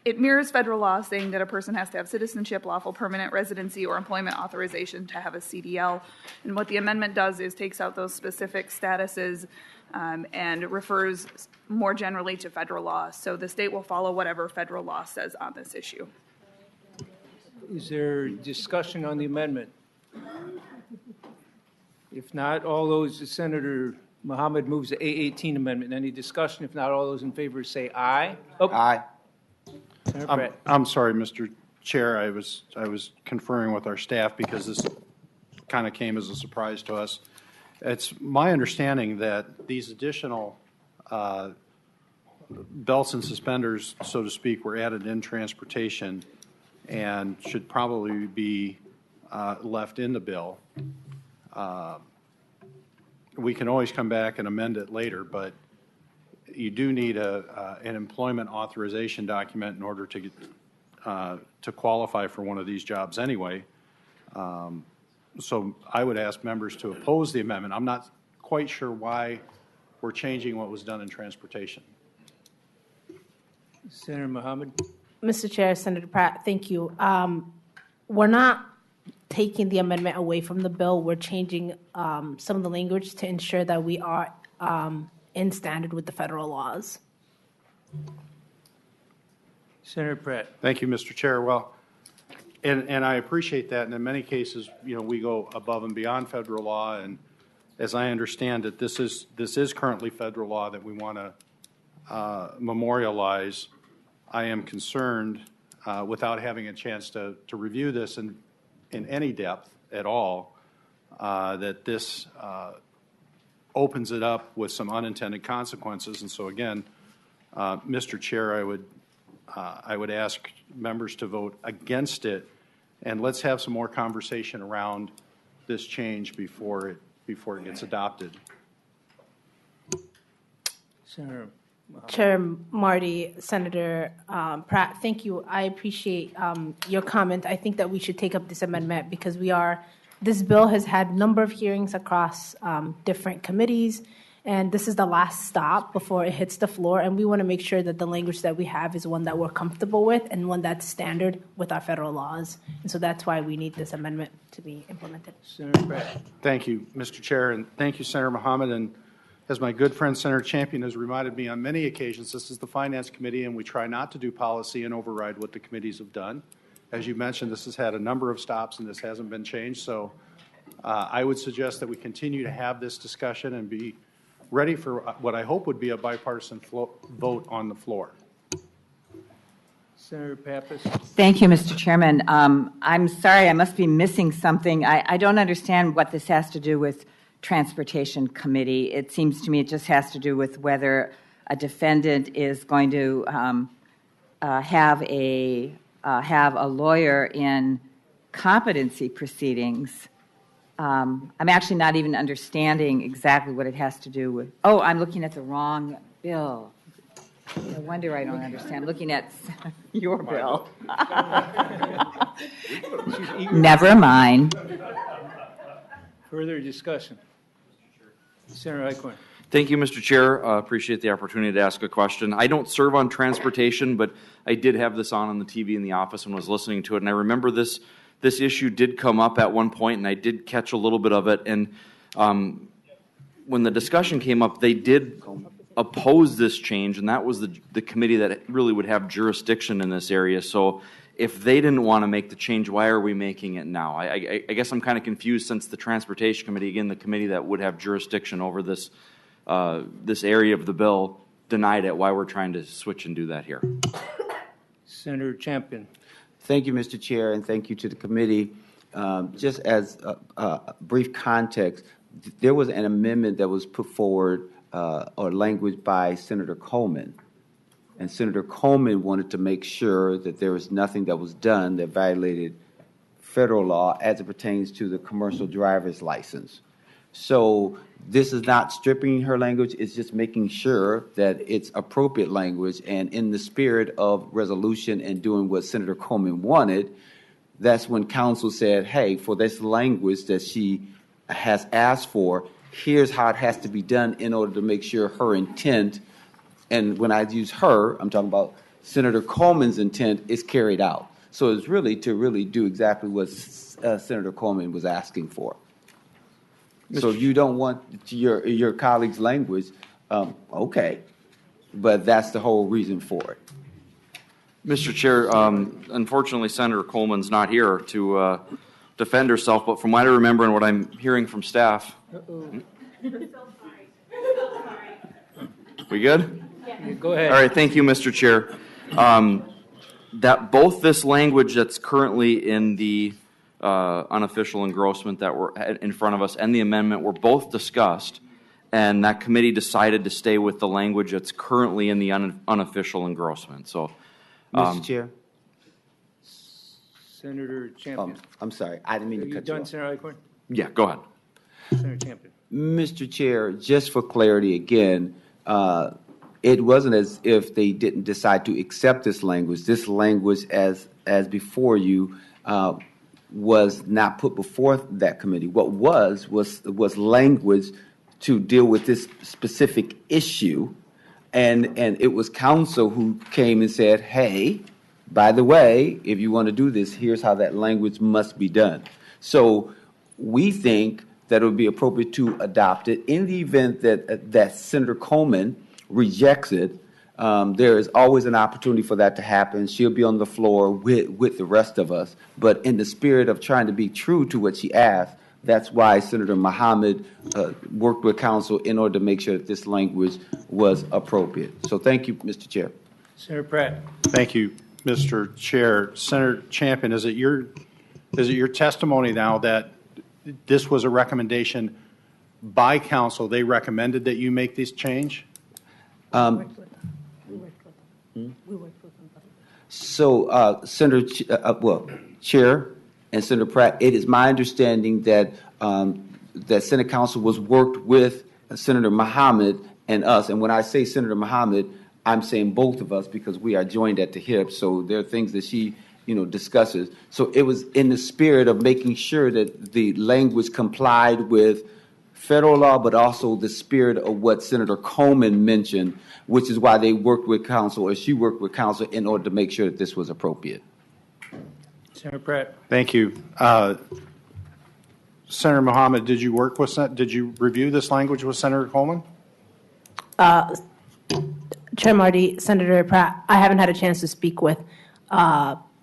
It mirrors federal law saying that a person has to have citizenship, lawful permanent residency, or employment authorization to have a CDL. And what the amendment does is takes out those specific statuses and refers more generally to federal law. So the state will follow whatever federal law says on this issue. Is there discussion on the amendment? If not, all those, Senator Mohammed moves the A18 amendment. Any discussion? If not, all those in favor say aye. Oh. Aye. I'm sorry, Mr. Chair. I was conferring with our staff because this kind of came as a surprise to us. It's my understanding that these additional belts and suspenders, so to speak, were added in transportation and should probably be left in the bill. We can always come back and amend it later, but you do need an employment authorization document in order to get, to qualify for one of these jobs anyway. So I would ask members to oppose the amendment. I'm not quite sure why we're changing what was done in transportation. Senator Mohammed. Mr. Chair, Senator Pratt, thank you. We're not taking the amendment away from the bill. We're changing some of the language to ensure that we are in standard with the federal laws. Senator Pratt. Thank you, Mr. Chair. Well, and I appreciate that. And in many cases, you know, we go above and beyond federal law. And as I understand it, this is currently federal law that we want to memorialize. I am concerned, without having a chance to review this in any depth at all, that this opens it up with some unintended consequences. And so again, Mr. Chair, I would ask members to vote against it, and let's have some more conversation around this change before it gets adopted. Senator Mohammed. Chair Marty, Senator Pratt, thank you. I appreciate your comment. I think that we should take up this amendment because this bill has had a number of hearings across different committees, and this is the last stop before it hits the floor, and we want to make sure that the language that we have is one that we're comfortable with and one that's standard with our federal laws. And so that's why we need this amendment to be implemented. Senator Pratt. Thank you, Mr. Chair, and thank you, Senator Mohammed. And as my good friend Senator Champion has reminded me on many occasions, this is the Finance Committee, and we try not to do policy and override what the committees have done. As you mentioned, this has had a number of stops, and this hasn't been changed. So I would suggest that we continue to have this discussion and be ready for what I hope would be a bipartisan vote on the floor. Senator Pappas. Thank you, Mr. Chairman. I'm sorry, I must be missing something. I don't understand what this has to do with Transportation Committee. It seems to me it just has to do with whether a defendant is going to have a lawyer in competency proceedings. I'm actually not even understanding exactly what it has to do with. Oh, I'm looking at the wrong bill. No wonder I don't understand. I'm looking at your bill. Never mind. Further discussion. Senator Eichhorn. Thank you, Mr. Chair. Appreciate the opportunity to ask a question. I don't serve on transportation, but I did have this on the TV in the office and was listening to it. And I remember this issue did come up at one point, and I did catch a little bit of it. And when the discussion came up, they did oppose this change, and that was the committee that really would have jurisdiction in this area. So if they didn't want to make the change, why are we making it now? I guess I'm kind of confused, since the Transportation Committee, again, the committee that would have jurisdiction over this area of the bill, denied it, why we're trying to switch and do that here. Senator Champion. Thank you, Mr. Chair, and thank you to the committee. Just as a brief context, there was an amendment that was put forward or language by Senator Coleman. And Senator Coleman wanted to make sure that there was nothing that was done that violated federal law as it pertains to the commercial driver's license. So this is not stripping her language, it's just making sure that it's appropriate language, and in the spirit of resolution and doing what Senator Coleman wanted, that's when council said, hey, for this language that she has asked for, here's how it has to be done in order to make sure her intent, and when I use her, I'm talking about Senator Coleman's intent is carried out. So it's really to really do exactly what Senator Coleman was asking for. So if you don't want your colleague's language, okay, but that's the whole reason for it. Mr. Chair, unfortunately, Senator Coleman's not here to defend herself, but from what I remember and what I'm hearing from staff. We good? Go ahead. All right, thank you, Mr. Chair. That both this language that's currently in the unofficial engrossment that were in front of us and the amendment were both discussed, and that committee decided to stay with the language that's currently in the unofficial engrossment. So, Mr. Chair? Senator Champion. I'm sorry, I didn't mean Are to you cut you done, off. Senator Eichhorn? yeah, go ahead. Senator Champion. Mr. Chair, just for clarity again, it wasn't as if they didn't decide to accept this language. This language, as before you, was not put before that committee. What was language to deal with this specific issue, and it was council who came and said, hey, by the way, if you want to do this, here's how that language must be done. So we think that it would be appropriate to adopt it. In the event that Senator Coleman rejects it, there is always an opportunity for that to happen. She'll be on the floor with the rest of us. But in the spirit of trying to be true to what she asked, that's why Senator Mohammed worked with council in order to make sure that this language was appropriate. So thank you, Mr. Chair. Senator Pratt. Thank you, Mr. Chair. Senator Champion, is it your testimony now that this was a recommendation by council? They recommended that you make this change? So, Senator, Chair and Senator Pratt, it is my understanding that that Senate Council was worked with Senator Mohammed and us. And when I say Senator Mohammed, I'm saying both of us because we are joined at the hip. So there are things that she, discusses. So it was in the spirit of making sure that the language complied with federal law, but also the spirit of what Senator Coleman mentioned, which is why they worked with council, or she worked with council, in order to make sure that this was appropriate. Senator Pratt. Thank you. Senator Mohammed, did you review this language with Senator Coleman? Chair Marty, Senator Pratt, I haven't had a chance to speak with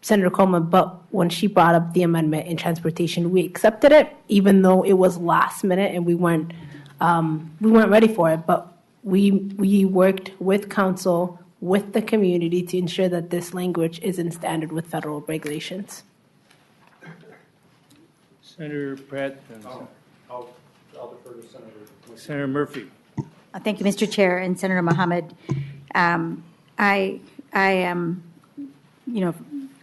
Senator Coleman, but when she brought up the amendment in transportation, we accepted it, even though it was last minute and we weren't ready for it. But we worked with council, with the community to ensure that this language is in standard with federal regulations. Senator Pratt. I'll defer to Senator. Senator Murphy. Thank you, Mr. Chair, and Senator Mohammed. I am,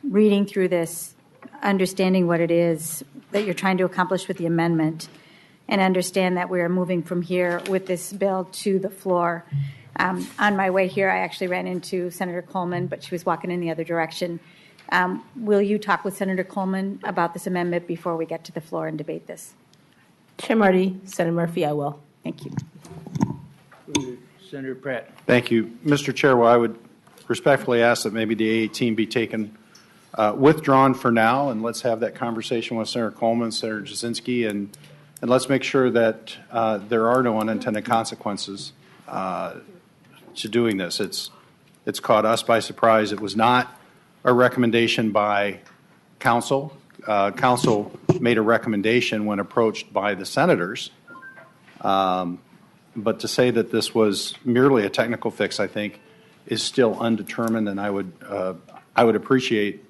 reading through this, understanding what it is that you're trying to accomplish with the amendment, and understand that we are moving from here with this bill to the floor. On my way here, I actually ran into Senator Coleman, but she was walking in the other direction. Will you talk with Senator Coleman about this amendment before we get to the floor and debate this? Chair Marty, Senator Murphy, I will. Thank you. Senator Pratt. Thank you. Mr. Chair, well, I would respectfully ask that maybe the A18 be taken withdrawn for now, and let's have that conversation with Senator Coleman, Senator Jasinski, and let's make sure that there are no unintended consequences to doing this. It's caught us by surprise. It was not a recommendation by council. Council made a recommendation when approached by the senators. But to say that this was merely a technical fix, I think, is still undetermined, and I would appreciate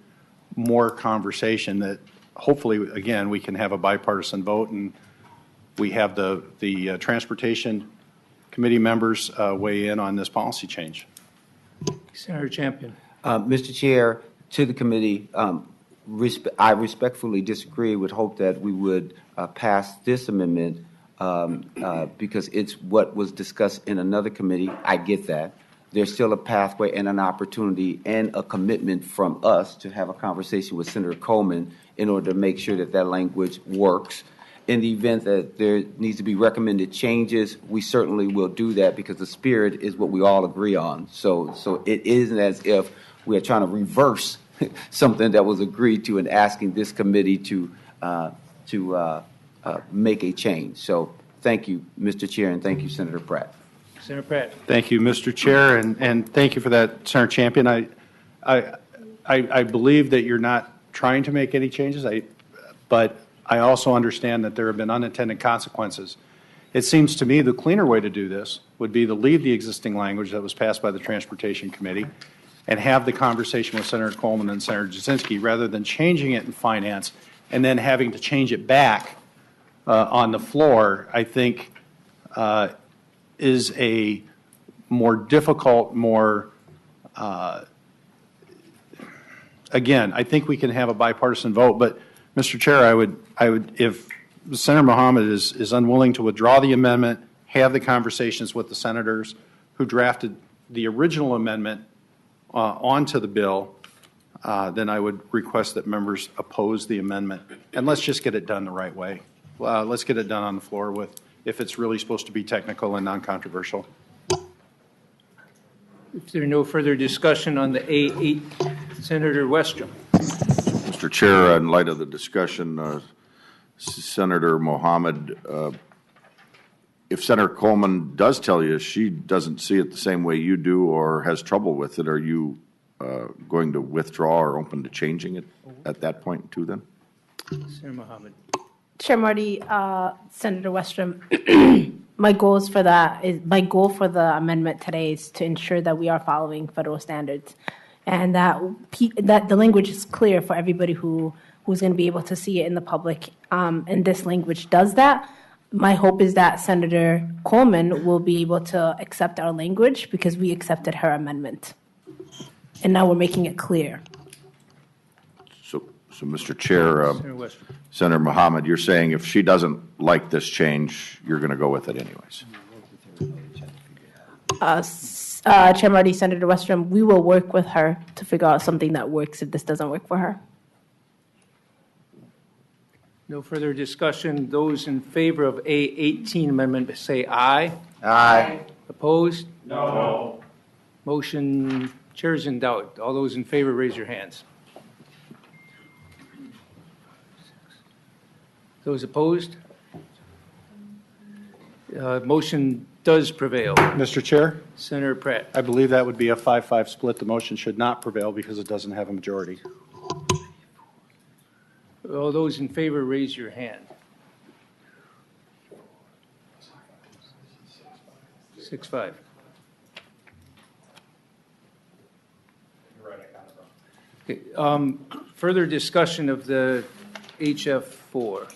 more conversation that hopefully, again, we can have a bipartisan vote and we have the Transportation Committee members weigh in on this policy change. Senator Champion. Mr. Chair, to the committee, I respectfully disagree. Would hope that we would pass this amendment because it's what was discussed in another committee. I get that. There's still a pathway and an opportunity and a commitment from us to have a conversation with Senator Coleman in order to make sure that that language works. In the event that there needs to be recommended changes, we certainly will do that because the spirit is what we all agree on. So it isn't as if we are trying to reverse something that was agreed to and asking this committee to make a change. So thank you, Mr. Chair, and thank you, Senator Pratt. Senator Pratt. Thank you, Mr. Chair, and thank you for that, Senator Champion. I believe that you're not trying to make any changes, but I also understand that there have been unintended consequences. It seems to me the cleaner way to do this would be to leave the existing language that was passed by the Transportation Committee and have the conversation with Senator Coleman and Senator Jasinski rather than changing it in finance and then having to change it back on the floor. I think is a more difficult, again, I think we can have a bipartisan vote, but Mr. Chair, I would, if Senator Mohammed is unwilling to withdraw the amendment, have the conversations with the senators who drafted the original amendment onto the bill, then I would request that members oppose the amendment. And let's just get it done the right way. Let's get it done on the floor if it's really supposed to be technical and non-controversial. If there are no further discussion on the A8, Senator Westrom. Mr. Chair, in light of the discussion, Senator Mohammed, if Senator Coleman does tell you she doesn't see it the same way you do or has trouble with it, are you going to withdraw or open to changing it at that point too then? Senator Mohammed. Chair Marty, Senator Westrom, my goal for the amendment today is to ensure that we are following federal standards, and that the language is clear for everybody who's going to be able to see it in the public. And this language does that. My hope is that Senator Coleman will be able to accept our language because we accepted her amendment, and now we're making it clear. So Mr. Chair, Senator Mohammed, you're saying if she doesn't like this change, you're going to go with it anyways? Chair Marty, Senator Westrom, we will work with her to figure out something that works if this doesn't work for her. No further discussion. Those in favor of A18 amendment say aye. Aye. Opposed? No. Motion, chair's in doubt. All those in favor, raise your hands. Those opposed? Motion does prevail. Mr. Chair, Senator Pratt. I believe that would be a 5-5 split. The motion should not prevail because it doesn't have a majority. All those in favor, raise your hand. 6-5. Okay, further discussion of the HF4.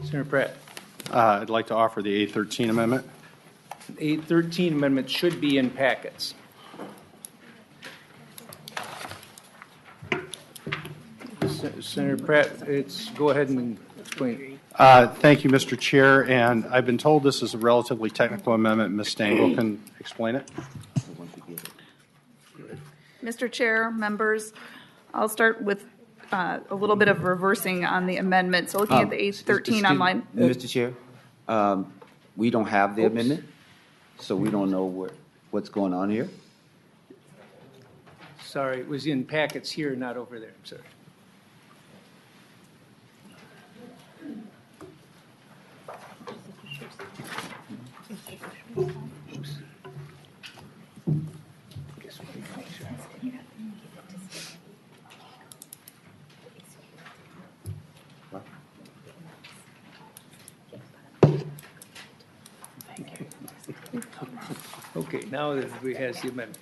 Senator Pratt. I'd like to offer the A13 amendment. The A13 amendment should be in packets. Senator Pratt, go ahead and explain. Thank you, Mr. Chair, and I've been told this is a relatively technical amendment. Ms. Stengel can explain it. Mr. Chair, members, I'll start with a little bit of reversing on the amendment. So looking at the A13 online. Mr. Chair, we don't have the amendment, so we don't know what's going on here. Sorry, it was in packets here, not over there. I'm sorry. Okay, now that we have the amendment.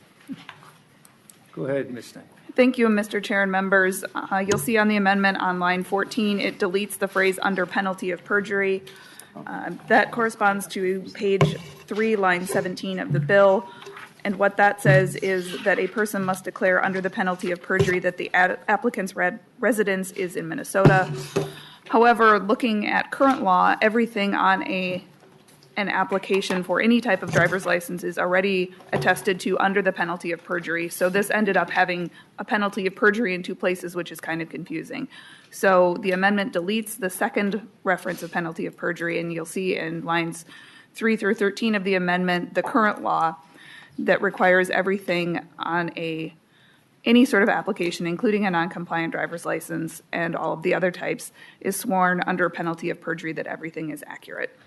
Go ahead, Ms. Stein. Thank you, Mr. Chair and members. You'll see on the amendment on line 14, it deletes the phrase under penalty of perjury. That corresponds to page 3, line 17 of the bill. And what that says is that a person must declare under the penalty of perjury that the applicant's residence is in Minnesota. However, looking at current law, everything on an application for any type of driver's license is already attested to under the penalty of perjury. So this ended up having a penalty of perjury in two places, which is kind of confusing. So the amendment deletes the second reference of penalty of perjury, and you'll see in lines 3 through 13 of the amendment, the current law that requires everything on any sort of application, including a non-compliant driver's license and all of the other types, is sworn under penalty of perjury that everything is accurate.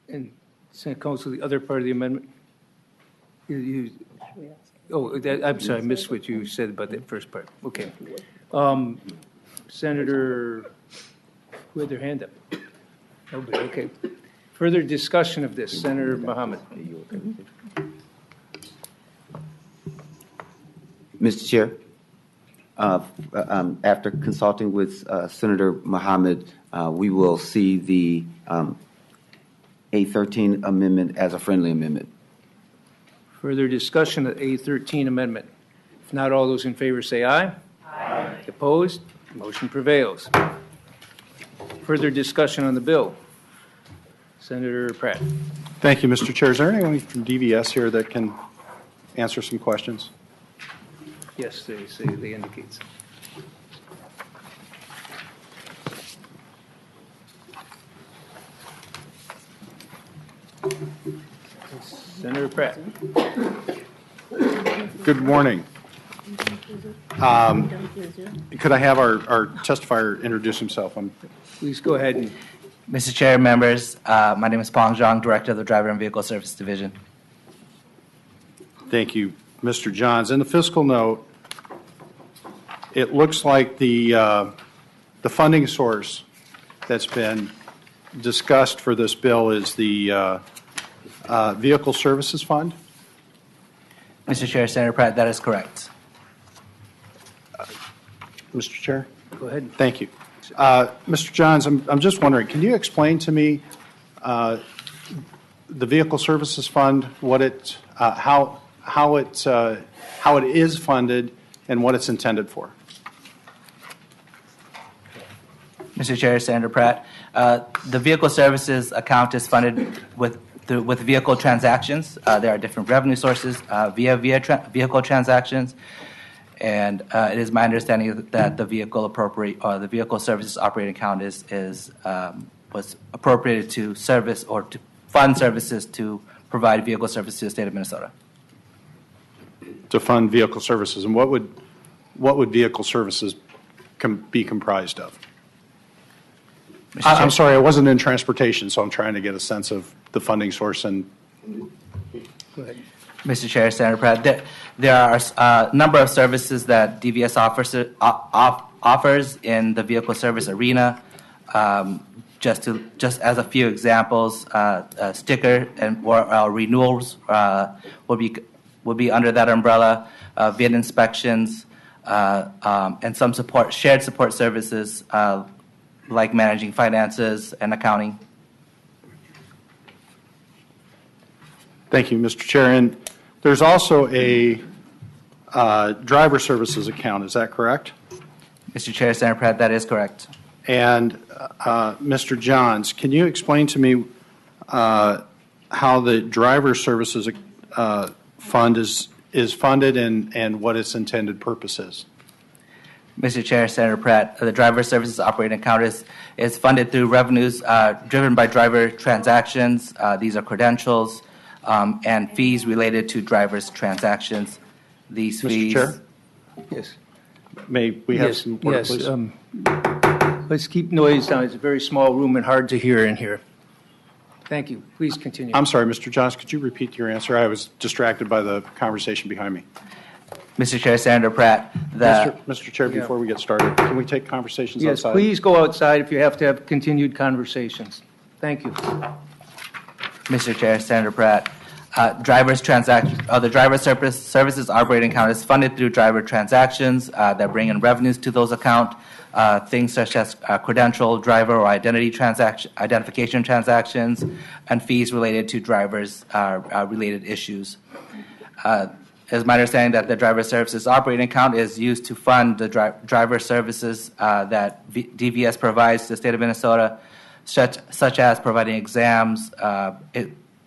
And Senate Counsel, the other part of the amendment? I'm sorry, I missed what you said about that first part. Okay. Senator, who had their hand up? Nobody, okay. Further discussion of this, Senator Mohammed. Mr. Chair, after consulting with Senator Mohammed, we will see the A13 amendment as a friendly amendment. Further discussion of A13 amendment. If not, all those in favor say aye. Aye. Opposed? Motion prevails. Further discussion on the bill. Senator Pratt. Thank you, Mr. Chair. Is there anyone from DVS here that can answer some questions? Yes, they indicate so. Senator Pratt. Good morning. Could I have our testifier introduce himself? Please go ahead. And Mr. Chair, members, my name is Pong Zhang, Director of the Driver and Vehicle Service Division. Thank you, Mr. Johns. In the fiscal note, it looks like the funding source that's been discussed for this bill is the Vehicle Services Fund. Mr. Chair, Senator Pratt, that is correct. Mr. Chair? go ahead. Thank you. Mr. Johns, I'm just wondering, can you explain to me the Vehicle Services Fund, what it, how it is funded, and what it's intended for? Mr. Chair, Senator Pratt, the Vehicle Services account is funded with vehicle transactions. There are different revenue sources via vehicle transactions, and it is my understanding that the Vehicle Services operating account was appropriated to service or to fund services to provide vehicle services to the state of Minnesota. To fund vehicle services, and what would vehicle services be comprised of? I'm sorry, I wasn't in transportation, so I'm trying to get a sense of the funding source. And Go ahead. Mr. Chair, Senator Pratt, there are a number of services that DVS offers in the vehicle service arena. Just as a few examples, sticker and or renewals would be under that umbrella. VIN inspections and some shared support services like managing finances and accounting. thank you, Mr. Chair. And there's also a driver services account. Is that correct? Mr. Chair, Senator Pratt, that is correct. And Mr. Johns, can you explain to me how the driver services fund is funded and what its intended purpose is? Mr. Chair, Senator Pratt, the driver services operating account is funded through revenues driven by driver transactions. These are credentials and fees related to drivers' transactions. These fees. Mr. Chair? Yes. May we have Yes, some order, yes. please? Let's keep noise down. It's a very small room and hard to hear in here. Thank you. Please continue. I'm sorry, Mr. Johns, could you repeat your answer? I was distracted by the conversation behind me. Mr. Chair, Senator Pratt, Mr. Chair, before we get started, can we take conversations Yes, outside? please go outside if you have to have continued conversations. Thank you. Mr. Chair, Senator Pratt, the driver services operating account is funded through driver transactions that bring in revenues to those accounts. Things such as credential, driver, or identification transactions, and fees related to drivers related issues. It's my understanding that the driver services operating account is used to fund the driver services that DVS provides to the state of Minnesota. such as providing exams,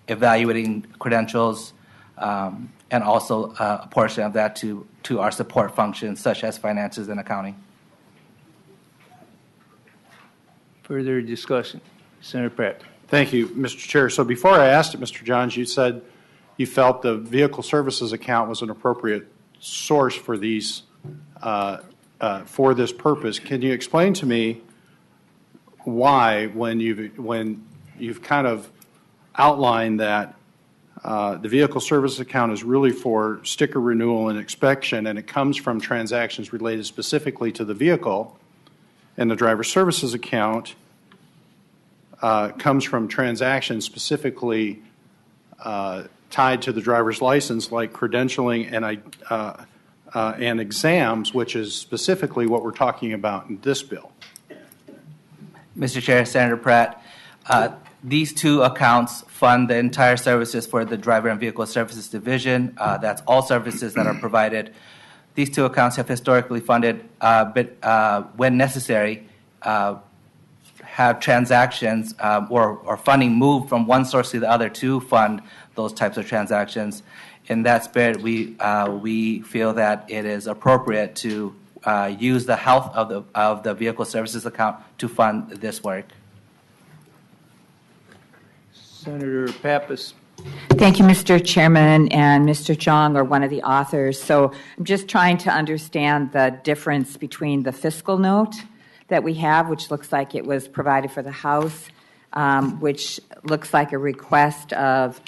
evaluating credentials, and also a portion of that to our support functions such as finances and accounting. Further discussion? Senator Pratt. Thank you, Mr. Chair. So before I asked it, Mr. Johns, you said you felt the vehicle services account was an appropriate source for these for this purpose. Can you explain to me why, when you've kind of outlined that the vehicle service account is really for sticker renewal and inspection, and it comes from transactions related specifically to the vehicle, and the driver services account comes from transactions specifically tied to the driver's license, like credentialing and exams, which is specifically what we're talking about in this bill? Mr. Chair, Senator Pratt, these two accounts fund the entire services for the Driver and Vehicle Services Division. That's all services that are provided. These two accounts have historically funded, but when necessary, have transactions or funding moved from one source to the other to fund those types of transactions. In that spirit, we feel that it is appropriate to use the health of the vehicle services account to fund this work. Senator Pappas. Thank you, Mr. Chairman, and Mr. Jong are one of the authors. So I'm just trying to understand the difference between the fiscal note that we have, which looks like it was provided for the House, which looks like a request of,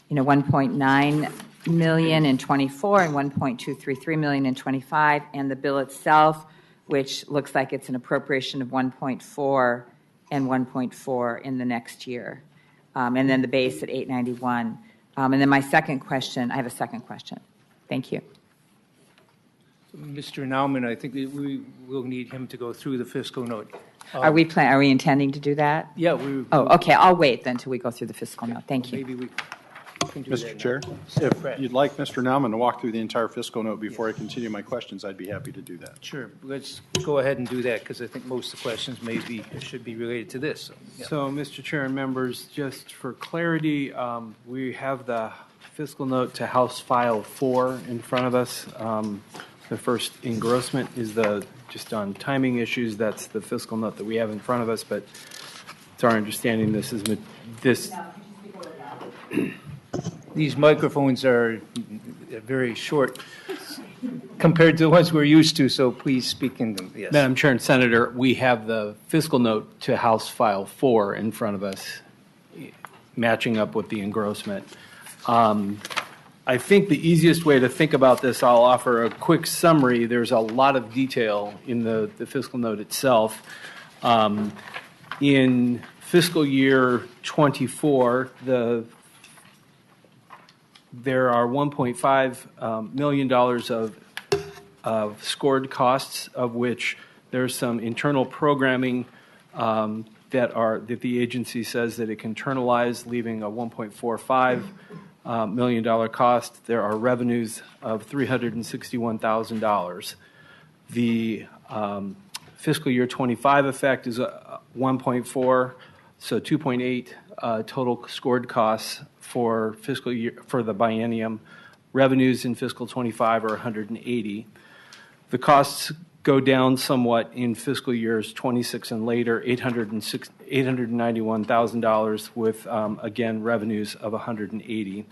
1.9 million in 24 and 1.233 million in 25, and the bill itself, which looks like it's an appropriation of 1.4 and 1.4 in the next year. And then the base at 891. And then my second question, I have a second question. Thank you. Mr. Nauman, I think we will need him to go through the fiscal note. Are we intending to do that? Yeah. Okay. I'll wait then until we go through the fiscal note. Thank you. Maybe we can do Mr. that Chair, if you'd like Mr. Nauman to walk through the entire fiscal note before I continue my questions, I'd be happy to do that. Sure. Let's go ahead and do that because I think most of the questions should be related to this. So, yeah. So, Mr. Chair and members, just for clarity, we have the fiscal note to House File 4 in front of us. The first engrossment is just on timing issues. That's the fiscal note that we have in front of us, but it's our understanding this. These microphones are very short compared to the ones we're used to, so please speak in them. Yes. Madam Chair and Senator, we have the fiscal note to House File 4 in front of us, matching up with the engrossment. I think the easiest way to think about this, I'll offer a quick summary. There's a lot of detail in the fiscal note itself. In fiscal year 24, there are $1.5 million of scored costs, of which there's some internal programming that the agency says that it can internalize, leaving a $1.45 million cost. There are revenues of $361,000. The fiscal year 25 effect is 1.4, so 2.8 total scored costs for fiscal year for the biennium. Revenues in fiscal 25 are 180. The costs go down somewhat in fiscal years 26 and later, $891,000 with, again, revenues of 180.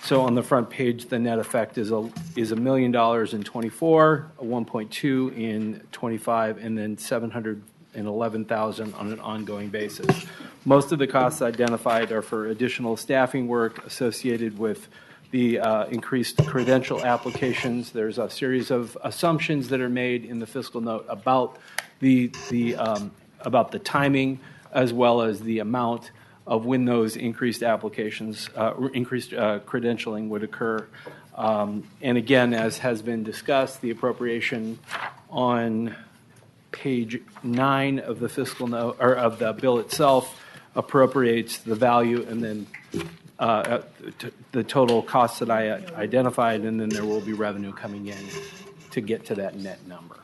So on the front page, the net effect is $1 million in 24, 1.2 in 25, and then $711,000 on an ongoing basis. Most of the costs identified are for additional staffing work associated with the increased credential applications. There's a series of assumptions that are made in the fiscal note about the timing as well as the amount of when those increased applications, increased credentialing would occur. And again, as has been discussed, the appropriation on page 9 of the fiscal note or of the bill itself appropriates the value and then the total costs that I identified, and then there will be revenue coming in to get to that net number.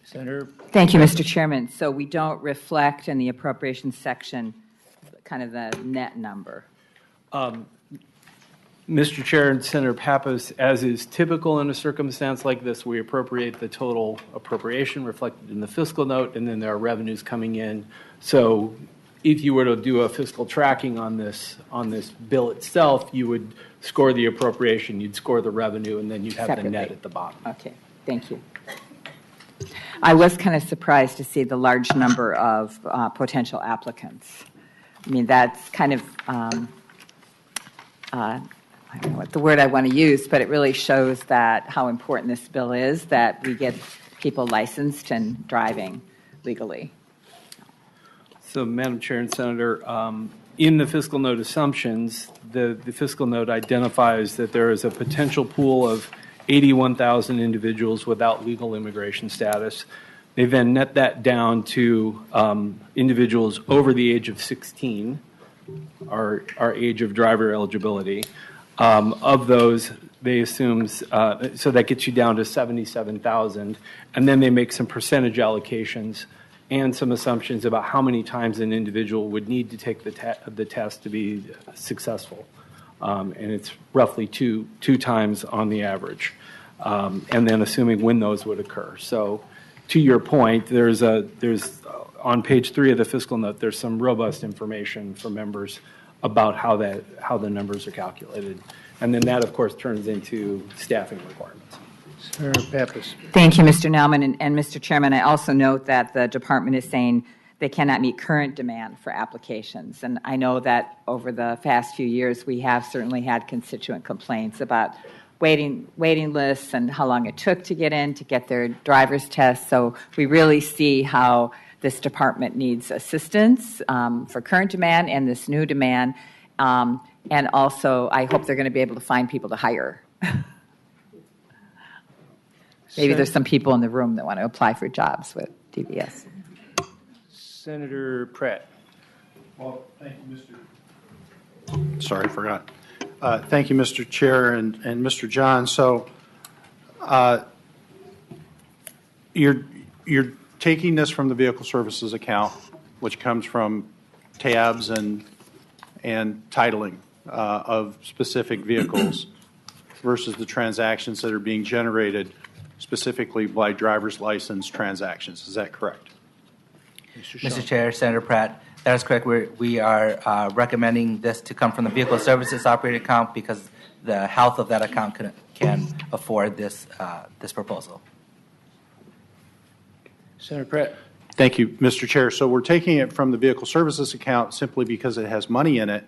Senator? Thank you, Mr. Chairman. So we don't reflect in the appropriations section kind of the net number. Mr. Chair and Senator Pappas, as is typical in a circumstance like this, we appropriate the total appropriation reflected in the fiscal note, and then there are revenues coming in. So if you were to do a fiscal tracking on this bill itself, you would score the appropriation, you'd score the revenue, and then you'd have Separately. the net at the bottom. Okay, thank you. I was kind of surprised to see the large number of potential applicants. I mean, that's kind of, I don't know what the word I want to use, but it really shows that how important this bill is, that we get people licensed and driving legally. So, Madam Chair and Senator, in the fiscal note assumptions, the fiscal note identifies that there is a potential pool of 81,000 individuals without legal immigration status. They then net that down to individuals over the age of 16, our age of driver eligibility. Of those, they assume, so that gets you down to 77,000, and then they make some percentage allocations and some assumptions about how many times an individual would need to take the test to be successful. And it's roughly two times on the average. And then assuming when those would occur. So to your point, there's on page 3 of the fiscal note, there's some robust information for members about how the numbers are calculated. And then that, of course, turns into staffing requirements. Senator Pappas. Thank you, Mr. Nauman. And Mr. Chairman, I also note that the department is saying they cannot meet current demand for applications. And I know that over the past few years, we have certainly had constituent complaints about waiting lists and how long it took to get their driver's test. So we really see how this department needs assistance for current demand and this new demand. And also, I hope they're going to be able to find people to hire. Maybe there's some people in the room that want to apply for jobs with DVS. Senator Pratt. Well, thank you, Mr. Sorry, I forgot. Thank you, Mr. Chair and Mr. John. So you're taking this from the vehicle services account, which comes from tabs and titling of specific vehicles versus the transactions that are being generated specifically by driver's license transactions. Is that correct? Mr. Chair, Senator Pratt, that is correct. We are recommending this to come from the vehicle services operating account because the health of that account can afford this proposal. Senator Pratt. Thank you, Mr. Chair. So we're taking it from the vehicle services account simply because it has money in it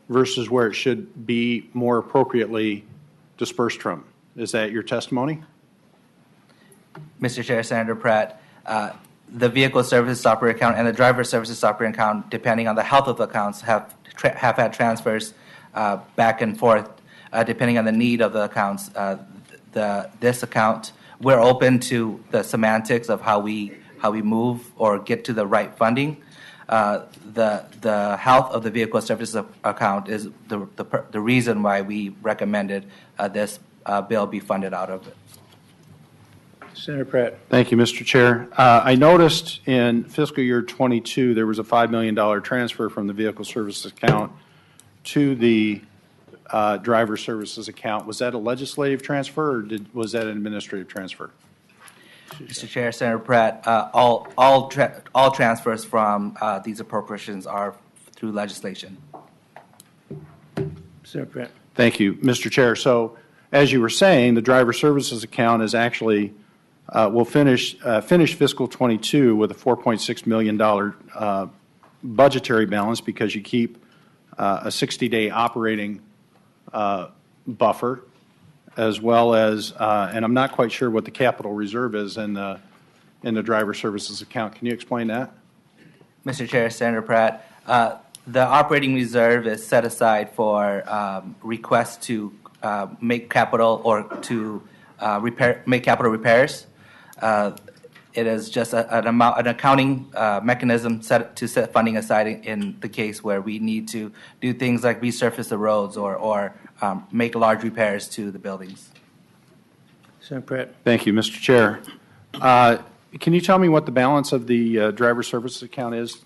versus where it should be more appropriately dispersed from. Is that your testimony? Mr. Chair, Senator Pratt, the vehicle services operating account and the driver services operating account, depending on the health of the accounts, have had transfers back and forth depending on the need of the accounts. This account, we're open to the semantics of how we move or get to the right funding. The health of the vehicle services account is the reason why we recommended this bill be funded out of it. Senator Pratt. Thank you, Mr. Chair. I noticed in fiscal year 22 there was a $5 million transfer from the vehicle services account to the driver services account. Was that a legislative transfer or was that an administrative transfer? Mr. Chair, Senator Pratt, all transfers from these appropriations are through legislation. Senator Pratt. Thank you, Mr. Chair. So, as you were saying, the driver services account is actually will finish fiscal 22 with a $4.6 million budgetary balance because you keep a 60-day operating buffer, as well as, and I'm not quite sure what the capital reserve is in the driver services account. Can you explain that? Mr. Chair, Senator Pratt, the operating reserve is set aside for requests to make capital or to make capital repairs. It is just an accounting mechanism to set funding aside in the case where we need to do things like resurface the roads or make large repairs to the buildings. Senator Pratt. Thank you, Mr. Chair. Can you tell me what the balance of the driver services account is?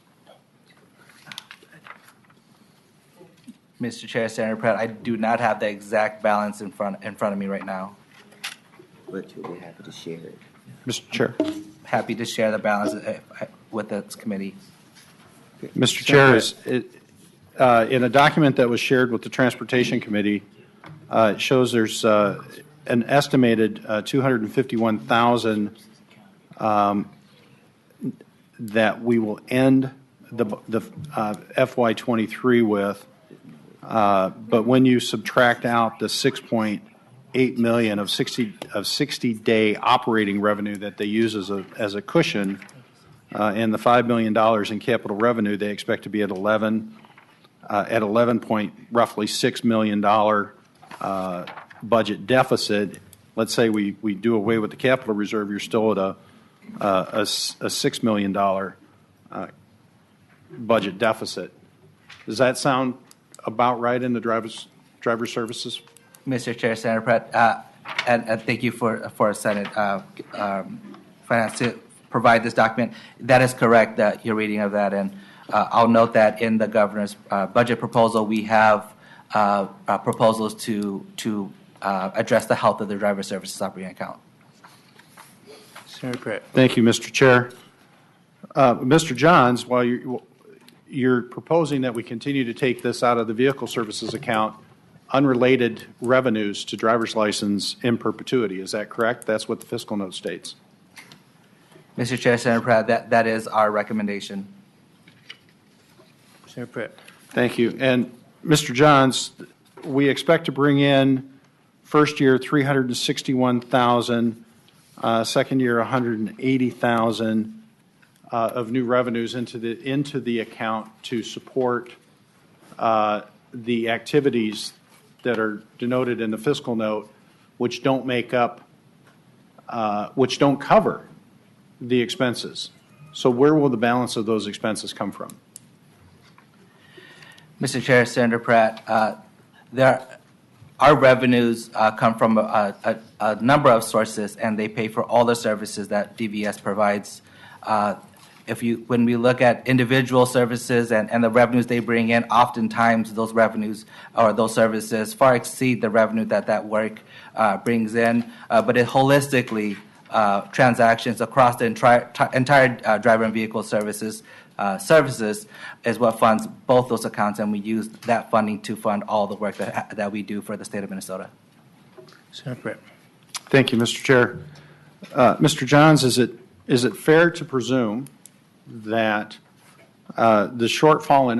Mr. Chair, Senator Pratt, I do not have the exact balance in front of me right now. But you'll be happy to share it. Mr. Chair. Happy to share the balance with this committee. Mr. Chair, in a document that was shared with the Transportation Committee, it shows there's an estimated 251,000 that we will end the FY23 with. But when you subtract out the 6.8 million of 60-day operating revenue that they use as a cushion, and the $5 million in capital revenue, they expect to be at 11.6 million budget deficit. Let's say we do away with the capital reserve, you're still at a $6 million budget deficit. Does that sound about right in the driver services? Mr. Chair, Senator Pratt, and thank you for Senate Finance to provide this document. That is correct, that your reading of that, and I'll note that in the governor's budget proposal, we have proposals to address the health of the driver services operating account. Senator Pratt. Thank you, Mr. Chair. Mr. Johns, while you're proposing that we continue to take this out of the vehicle services account, unrelated revenues to driver's license in perpetuity. Is that correct? That's what the fiscal note states. Mr. Chair, Senator Pratt, that is our recommendation. Senator Pratt. Thank you. And Mr. Johns, we expect to bring in first year 361,000, second year 180,000 of new revenues into the account to support the activities that are denoted in the fiscal note, which don't cover the expenses. So where will the balance of those expenses come from? Mr. Chair, Senator Pratt, our revenues come from a number of sources, and they pay for all the services that DVS provides. When we look at individual services and the revenues they bring in, oftentimes those revenues or those services far exceed the revenue that work brings in. But it holistically, transactions across the entire driver and vehicle services is what funds both those accounts, and we use that funding to fund all the work that we do for the state of Minnesota. Senator Pratt. Thank you, Mr. Chair. Mr. Johns, is it fair to presume that the shortfall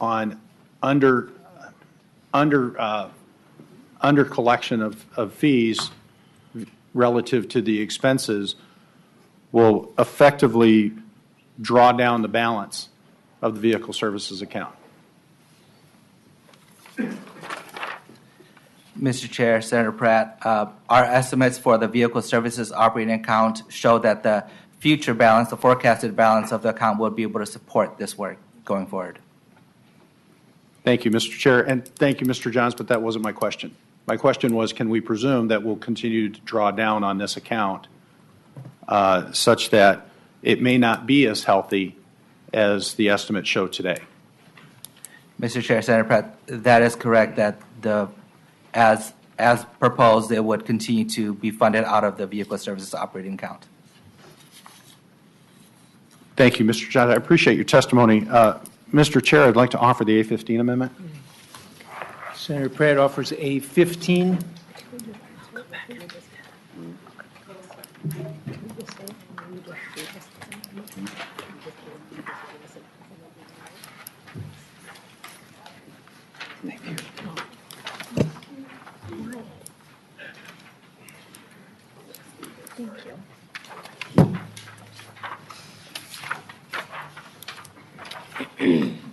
on under collection of fees relative to the expenses will effectively draw down the balance of the vehicle services account? Mr. Chair, Senator Pratt, our estimates for the vehicle services operating account show that the future balance, the forecasted balance of the account, will be able to support this work going forward. Thank you, Mr. Chair, and thank you, Mr. Johns, but that wasn't my question. My question was, can we presume that we'll continue to draw down on this account such that it may not be as healthy as the estimates show today? Mr. Chair, Senator Pratt, that is correct, that as proposed, it would continue to be funded out of the vehicle services operating account. Thank you, Mr. Johns. I appreciate your testimony. Mr. Chair, I'd like to offer the A15 amendment. Senator Pratt offers A15.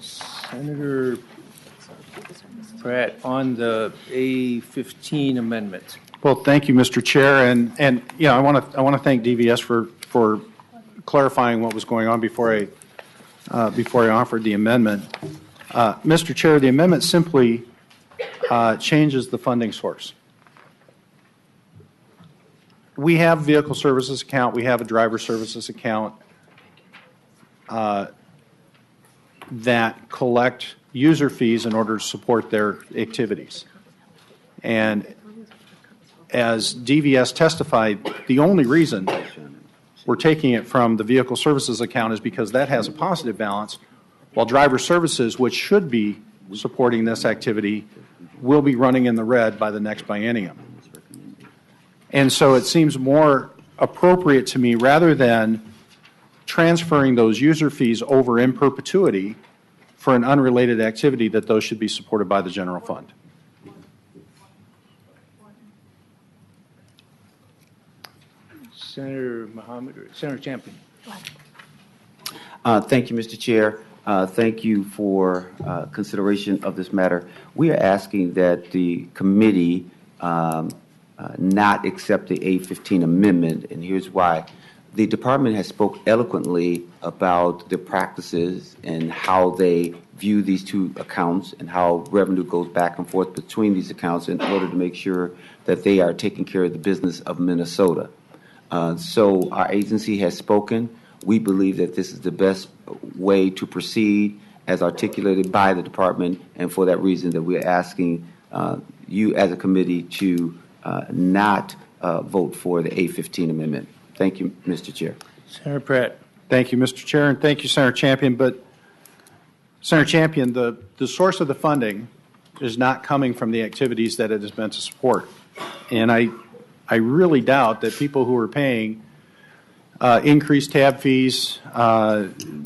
Senator Pratt, on the A15 amendment. Well, thank you, Mr. Chair, and I want to thank DVS for clarifying what was going on before I offered the amendment. Mr. Chair, the amendment simply changes the funding source. we have vehicle services account, we have a driver services account that collect user fees in order to support their activities. And as DVS testified, the only reason we're taking it from the vehicle services account is because that has a positive balance, while driver services, which should be supporting this activity, will be running in the red by the next biennium. And so it seems more appropriate to me, rather than transferring those user fees over in perpetuity for an unrelated activity, that those should be supported by the general fund. Senator Mohammed or Senator Champion? Thank you, Mr. Chair. Thank you for consideration of this matter. We are asking that the committee not accept the A15 amendment, and here's why. The department has spoke eloquently about the practices and how they view these two accounts and how revenue goes back and forth between these accounts in order to make sure that they are taking care of the business of Minnesota. So our agency has spoken. We believe that this is the best way to proceed as articulated by the department, and for that reason that we are asking you as a committee to not vote for the A15 amendment. Thank you, Mr. Chair. Senator Pratt. Thank you, Mr. Chair, and thank you, Senator Champion. But, Senator Champion, the source of the funding is not coming from the activities that it is meant to support. And I really doubt that people who are paying increased tab fees,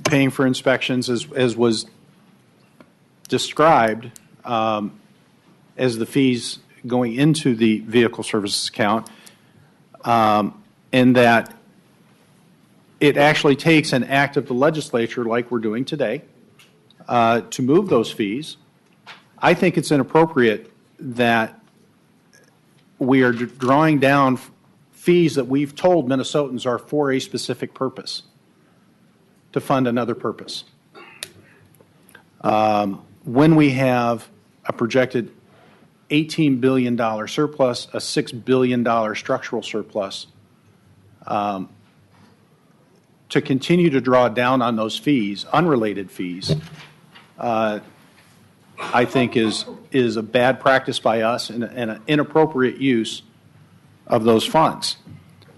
paying for inspections, as was described as the fees going into the vehicle services account, and that it actually takes an act of the legislature, like we're doing today, to move those fees. I think it's inappropriate that we are drawing down fees that we've told Minnesotans are for a specific purpose, to fund another purpose. When we have a projected $18 billion surplus, a $6 billion structural surplus, to continue to draw down on those fees, unrelated fees, I think is a bad practice by us and an inappropriate use of those funds.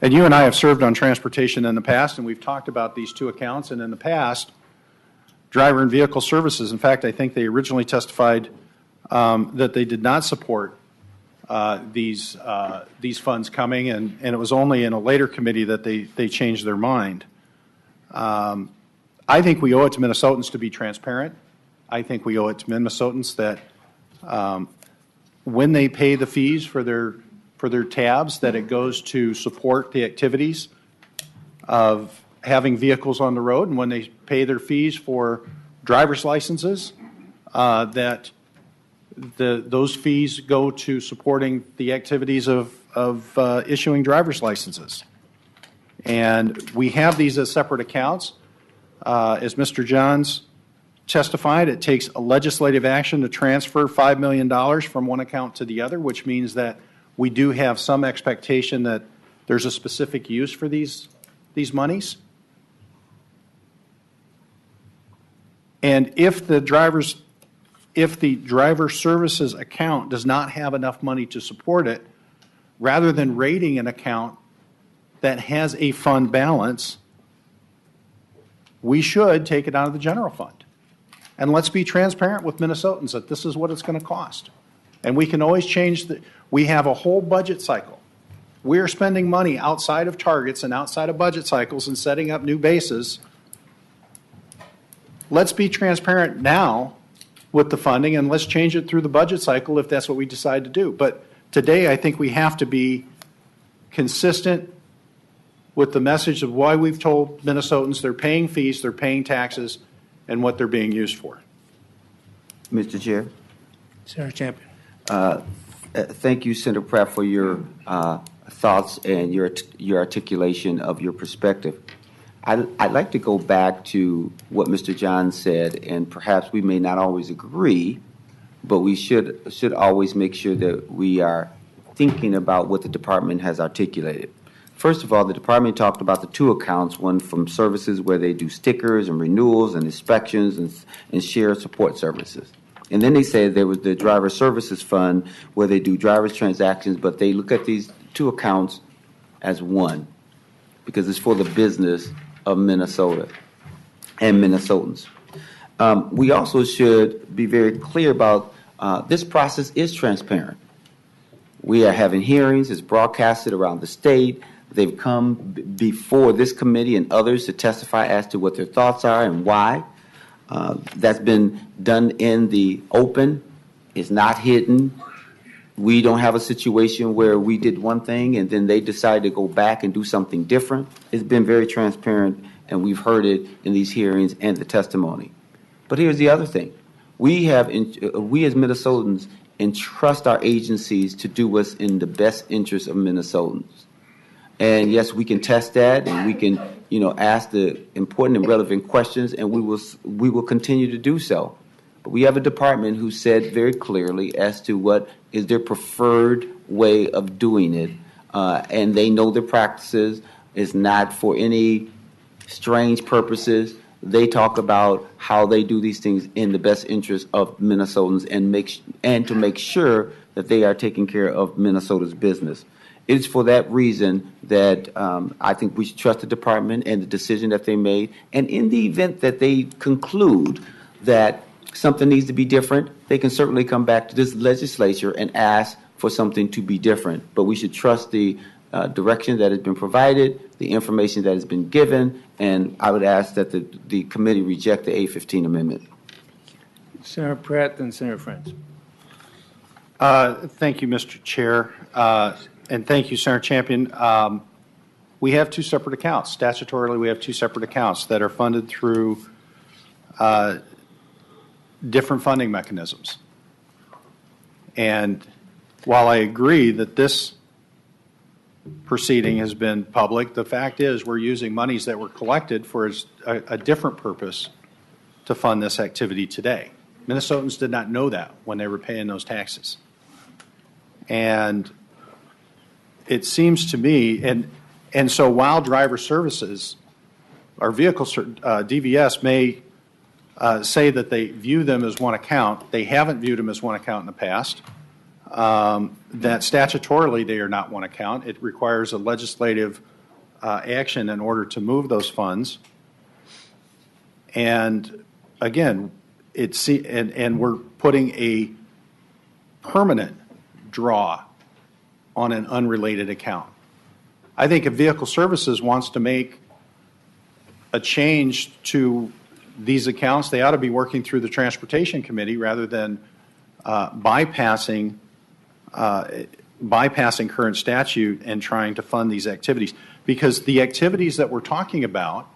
And you and I have served on transportation in the past, and we've talked about these two accounts. And in the past, driver and vehicle services, in fact, I think they originally testified that they did not support these funds coming, and it was only in a later committee that they changed their mind. I think we owe it to Minnesotans to be transparent. I think we owe it to Minnesotans that when they pay the fees for their tabs, that it goes to support the activities of having vehicles on the road, and when they pay their fees for driver's licenses, that those fees go to supporting the activities of issuing driver's licenses. And we have these as separate accounts. As Mr. Johns testified, it takes a legislative action to transfer $5 million from one account to the other, which means that we do have some expectation that there's a specific use for these monies. And if the driver services account does not have enough money to support it, rather than rating an account that has a fund balance, we should take it out of the general fund. And let's be transparent with Minnesotans that this is what it's going to cost. And we can always change we have a whole budget cycle. We are spending money outside of targets and outside of budget cycles and setting up new bases. Let's be transparent now with the funding, and let's change it through the budget cycle if that's what we decide to do. But today, I think we have to be consistent with the message of why we've told Minnesotans they're paying fees, they're paying taxes, and what they're being used for. Mr. Chair. Senator Champion. Thank you, Senator Pratt, for your thoughts and your articulation of your perspective. I'd like to go back to what Mr. Johns said, and perhaps we may not always agree, but we should always make sure that we are thinking about what the department has articulated. First of all, the department talked about the two accounts, one from services where they do stickers and renewals and inspections and share support services. And then they said there was the driver services fund where they do driver's transactions, but they look at these two accounts as one because it's for the business of Minnesota and Minnesotans. We also should be very clear about this process is transparent. We are having hearings. It's broadcasted around the state. They've come before this committee and others to testify as to what their thoughts are and why. That's been done in the open. It's not hidden. We don't have a situation where we did one thing and then they decided to go back and do something different. It's been very transparent, and we've heard it in these hearings and the testimony. But here's the other thing. We as Minnesotans entrust our agencies to do what's in the best interest of Minnesotans. And yes, we can test that, and we can, ask the important and relevant questions, and we will continue to do so. But we have a department who said very clearly as to what is their preferred way of doing it, and they know their practices. It's not for any strange purposes. They talk about how they do these things in the best interest of Minnesotans and to make sure that they are taking care of Minnesota's business. It is for that reason that I think we should trust the department and the decision that they made. And in the event that they conclude that something needs to be different, they can certainly come back to this legislature and ask for something to be different. But we should trust the direction that has been provided, the information that has been given, and I would ask that the committee reject the A15 amendment. Senator Pratt, then Senator Friends. Thank you, Mr. Chair. And thank you, Senator Champion. We have two separate accounts. Statutorily, we have two separate accounts that are funded through different funding mechanisms. And while I agree that this proceeding has been public, the fact is we're using monies that were collected for a different purpose to fund this activity today. Minnesotans did not know that when they were paying those taxes. And it seems to me, and so while driver services, our vehicle DVS may say that they view them as one account, they haven't viewed them as one account in the past. That statutorily they are not one account. It requires a legislative action in order to move those funds. And again, and we're putting a permanent draw on an unrelated account. I think if Vehicle Services wants to make a change to these accounts, they ought to be working through the Transportation Committee rather than bypassing current statute and trying to fund these activities. Because the activities that we're talking about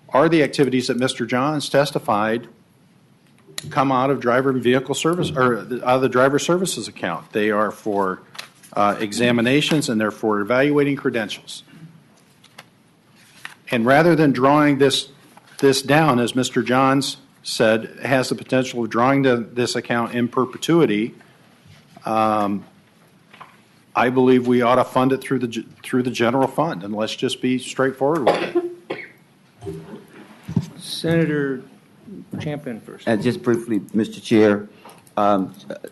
are the activities that Mr. Johns testified come out of driver and vehicle service, or out of the driver services account. They are for examinations, and they're for evaluating credentials. And rather than drawing this down, as Mr. Johns said, has the potential of drawing this account in perpetuity, I believe we ought to fund it through the general fund, and let's just be straightforward with it. Senator Champion first. And just briefly, Mr. Chair,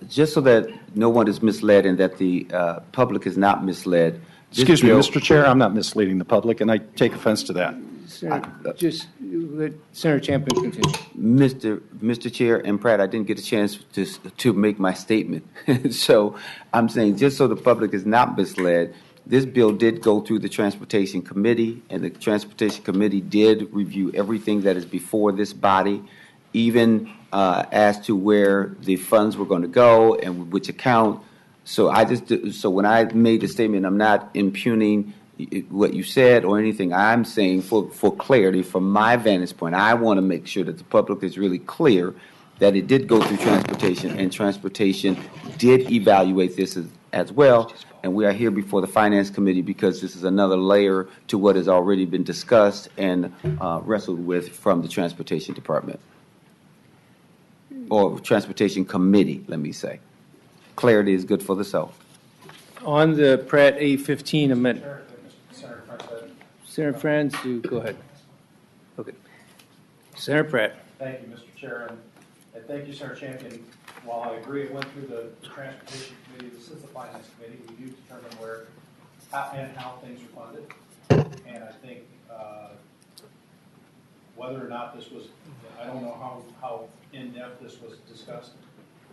just so that no one is misled and that the public is not misled. Excuse me, Mr. Chair, I'm not misleading the public, and I take offense to that. Just let Senator Champion continue. Mr. Chair and Pratt, I didn't get a chance to make my statement. So I'm saying, just so the public is not misled, this bill did go through the Transportation Committee, and the Transportation Committee did review everything that is before this body, even as to where the funds were going to go and which account. So when I made the statement, I'm not impugning what you said or anything. I'm saying for clarity, from my vantage point, I want to make sure that the public is really clear that it did go through Transportation, and Transportation did evaluate this as well. And we are here before the Finance Committee because this is another layer to what has already been discussed and wrestled with from the Transportation Department, or Transportation Committee, let me say. Clarity is good for the soul. On the Pratt A15 amendment. Senator Franz, you go ahead. Okay. Senator Pratt. Thank you, Mr. Chair, and thank you, Senator Champion. While I agree it went through the Transportation Committee, this is the Finance Committee. We do determine where and how things are funded. And I think whether or not this was, I don't know how in-depth this was discussed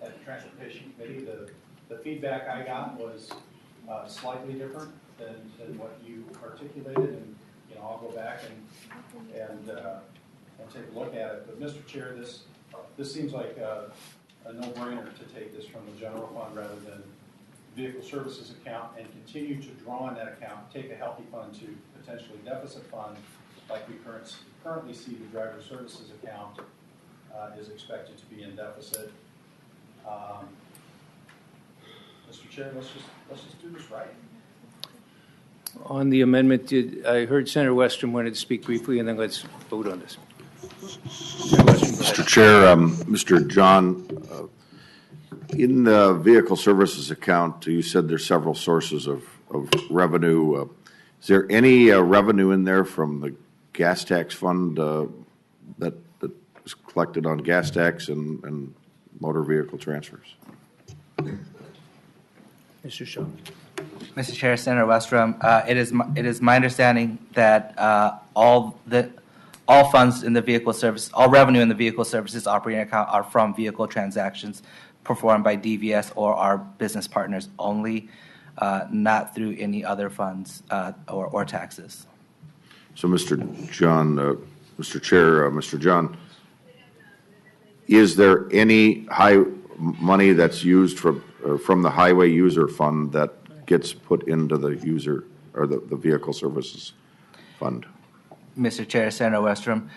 at the Transportation Committee. The feedback I got was slightly different than what you articulated, and I'll go back and take a look at it. But Mr. Chair, this seems like a no-brainer to take this from the general fund rather than vehicle services account and continue to draw on that account, take a healthy fund to potentially deficit fund, like we currently see the driver services account is expected to be in deficit. Mr. Chair, let's just do this right. On the amendment, I heard Senator Westrom wanted to speak briefly, and then let's vote on this. Mr. Chair, Mr. John, in the vehicle services account, you said there's several sources of revenue. Is there any revenue in there from the gas tax fund that is collected on gas tax and motor vehicle transfers? Mr. Shaw. Mr. Chair, Senator Westrom, it is my understanding that all funds in the vehicle service, all revenue in the vehicle services operating account are from vehicle transactions performed by DVS or our business partners only, not through any other funds or taxes. So, Mr. Mr. Chair, Mr. John, is there any money that's used from the highway user fund that gets put into the user or the vehicle services fund? Mr. Chair, Senator Westrom,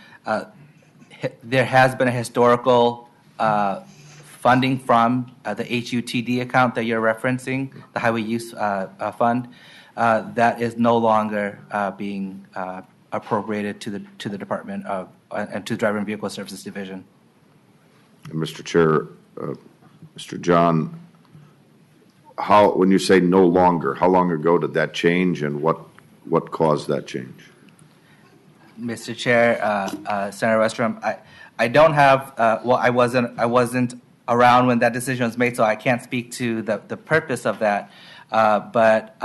there has been a historical funding from the HUTD account that you're referencing, the Highway Use Fund, that is no longer being appropriated to the Department of and to the Driver and Vehicle Services Division. And Mr. Chair, Mr. John, when you say no longer, how long ago did that change, and what caused that change? Mr. Chair, Senator Westrom, I don't have. I wasn't around when that decision was made, so I can't speak to the purpose of that. But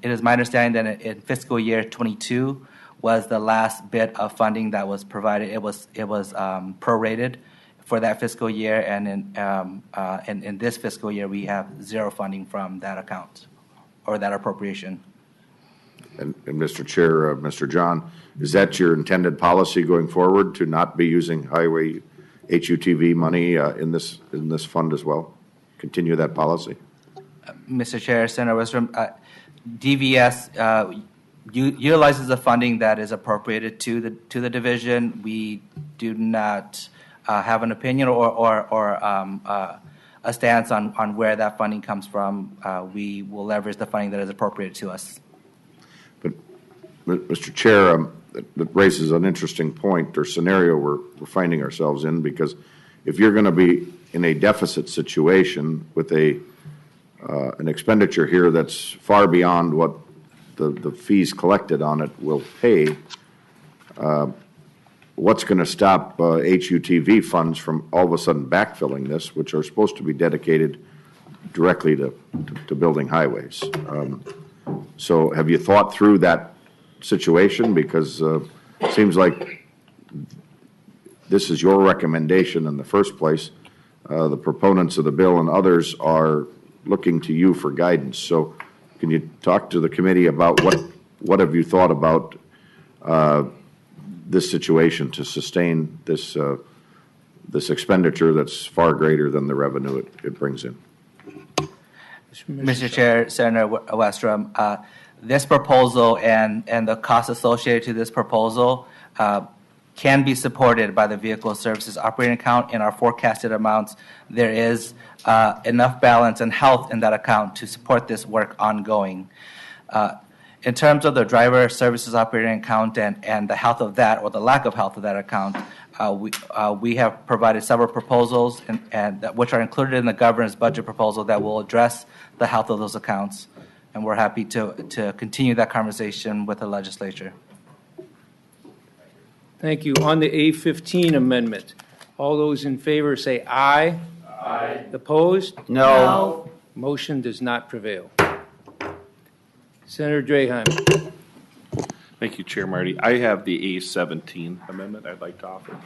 it is my understanding that in fiscal year 22 was the last bit of funding that was provided. It was prorated for that fiscal year, and in this fiscal year we have zero funding from that account or that appropriation. And Mr. Chair, Mr. John, is that your intended policy going forward, to not be using highway HUTV money in this fund as well? Continue that policy? Mr. Chair, Senator Westrom, DVS utilizes the funding that is appropriated to the division. We do not have an opinion or a stance on where that funding comes from. We will leverage the funding that is appropriated to us. But, Mr. Chair, that raises an interesting point or scenario we're finding ourselves in, because if you're going to be in a deficit situation with an expenditure here that's far beyond what the fees collected on it will pay, what's going to stop HUTV funds from all of a sudden backfilling this, which are supposed to be dedicated directly to building highways? So have you thought through that situation? Because it seems like this is your recommendation in the first place. The proponents of the bill and others are looking to you for guidance. So can you talk to the committee about what have you thought about this situation to sustain this expenditure that's far greater than the revenue it brings in? Mr. Chair, Senator Westrom, this proposal and the costs associated to this proposal can be supported by the Vehicle Services Operating Account. In our forecasted amounts, there is enough balance and health in that account to support this work ongoing. In terms of the Driver Services Operating Account and the health of that, or the lack of health of that account, we have provided several proposals which are included in the governor's budget proposal that will address the health of those accounts, and we're happy to continue that conversation with the legislature. Thank you. On the A15 amendment, all those in favor say aye. Aye. Opposed? No. Motion does not prevail. Senator Draheim. Thank you, Chair Marty. I have the A17 amendment I'd like to offer.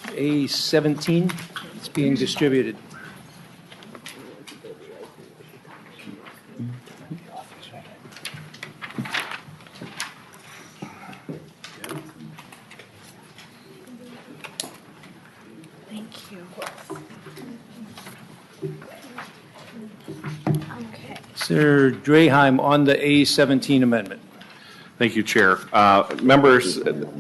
A17, it's being distributed. Thank you. Okay. Senator Draheim on the A17 amendment. Thank you, Chair. Members,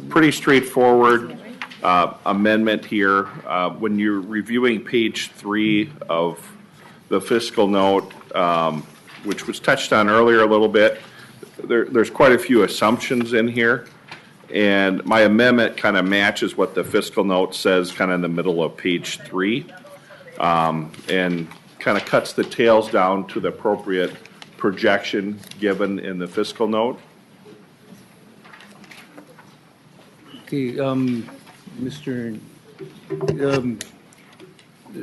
pretty straightforward amendment here. When you're reviewing page 3 of the fiscal note, which was touched on earlier a little bit, there's quite a few assumptions in here. And my amendment kind of matches what the fiscal note says kind of in the middle of page 3, and kind of cuts the tails down to the appropriate projection given in the fiscal note. Okay, Mr.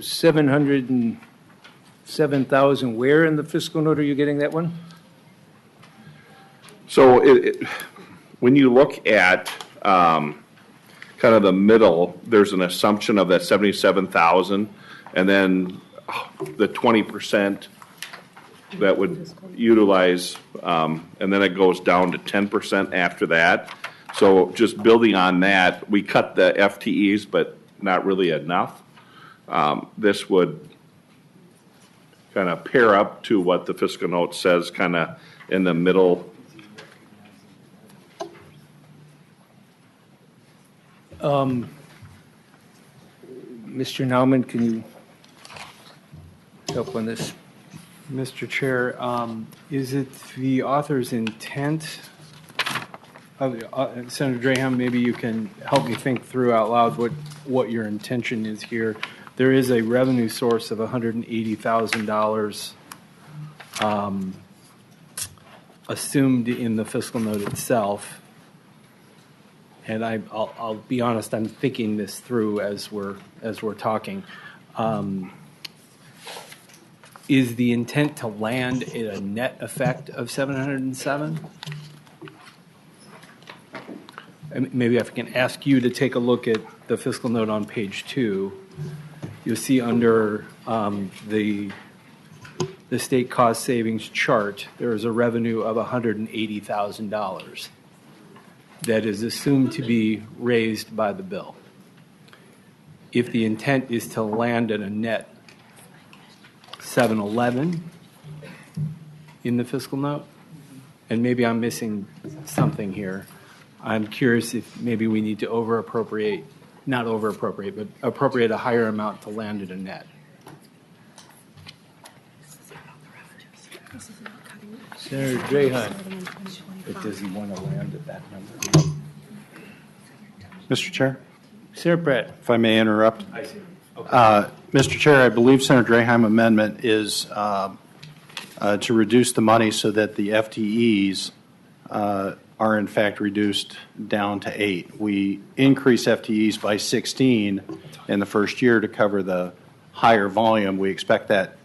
707,000, where in the fiscal note are you getting that one? So when you look at kind of the middle, there's an assumption of that 77,000, and then the 20% that would utilize, and then it goes down to 10% after that. So just building on that, we cut the FTEs, but not really enough. This would kind of pair up to what the fiscal note says, kind of in the middle. Mr. Nauman, can you help on this? Mr. Chair, is it the author's intent? Senator Draheim, maybe you can help me think through out loud what your intention is here. There is a revenue source of $180,000 assumed in the fiscal note itself. And I'll be honest, I'm thinking this through as we're talking. Is the intent to land at a net effect of 707? And maybe if I can ask you to take a look at the fiscal note on page 2, you'll see under the state cost savings chart, there is a revenue of $180,000 that is assumed to be raised by the bill. If the intent is to land at a net 711 in the fiscal note, and maybe I'm missing something here, I'm curious if maybe we need to not over-appropriate, but appropriate a higher amount to land at a net. Senator Draheim. But does he want to land at that number? Mr. Chair, Senator Pratt. if I may interrupt. I see. Mr. Chair, I believe Senator Draheim amendment is to reduce the money so that the FTEs are in fact reduced down to 8. We increase FTEs by 16 in the first year to cover the higher volume. We expect that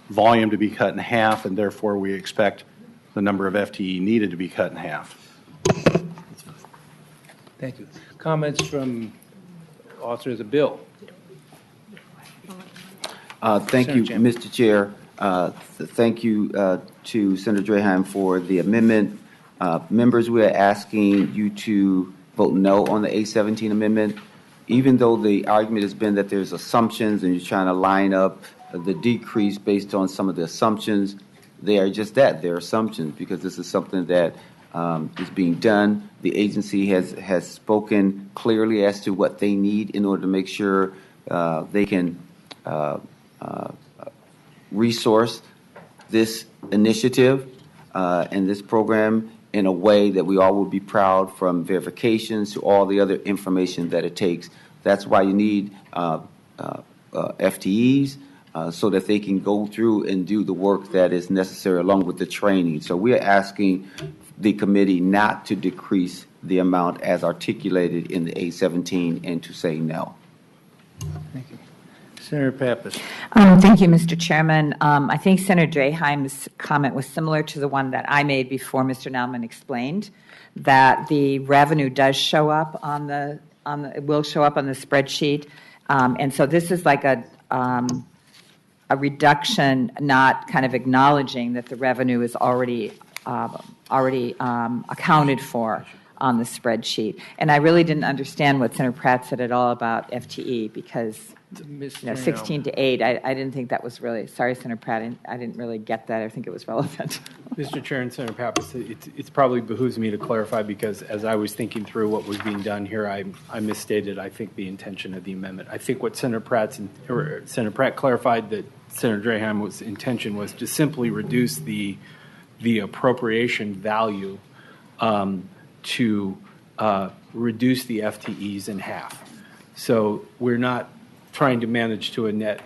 volume to be cut in half, and therefore we expect the number of FTE needed to be cut in half. Thank you. Comments from author of the bill? Thank you, Senator Chambliss. Mr. Chair. Thank you to Senator Draheim for the amendment. Members, we are asking you to vote no on the A17 amendment. Even though the argument has been that there's assumptions and you're trying to line up the decrease based on some of the assumptions, they are just that. They're assumptions because this is something that is being done. The agency has spoken clearly as to what they need in order to make sure they can resource this initiative and this program in a way that we all will be proud, from verifications to all the other information that it takes. That's why you need FTEs so that they can go through and do the work that is necessary along with the training. So we are asking the committee not to decrease the amount as articulated in the A17 and to say no. Thank you. Senator Pappas. Thank you, Mr. Chairman. I think Senator Draheim's comment was similar to the one that I made before Mr. Naumann explained, that the revenue does show up it will show up on the spreadsheet. And so this is like a reduction, not kind of acknowledging that the revenue is already accounted for on the spreadsheet. And I really didn't understand what Senator Pratt said at all about FTE because 16 to 8, I didn't think that was really, sorry, Senator Pratt, I didn't really get that. I think it was relevant. Mr. Chair and Senator Pappas, it's probably behooves me to clarify because as I was thinking through what was being done here, I misstated, I think, the intention of the amendment. I think what Senator Pratt clarified that Senator Draheim's intention was to simply reduce the appropriation value to reduce the FTEs in half. So we're not trying to manage to a net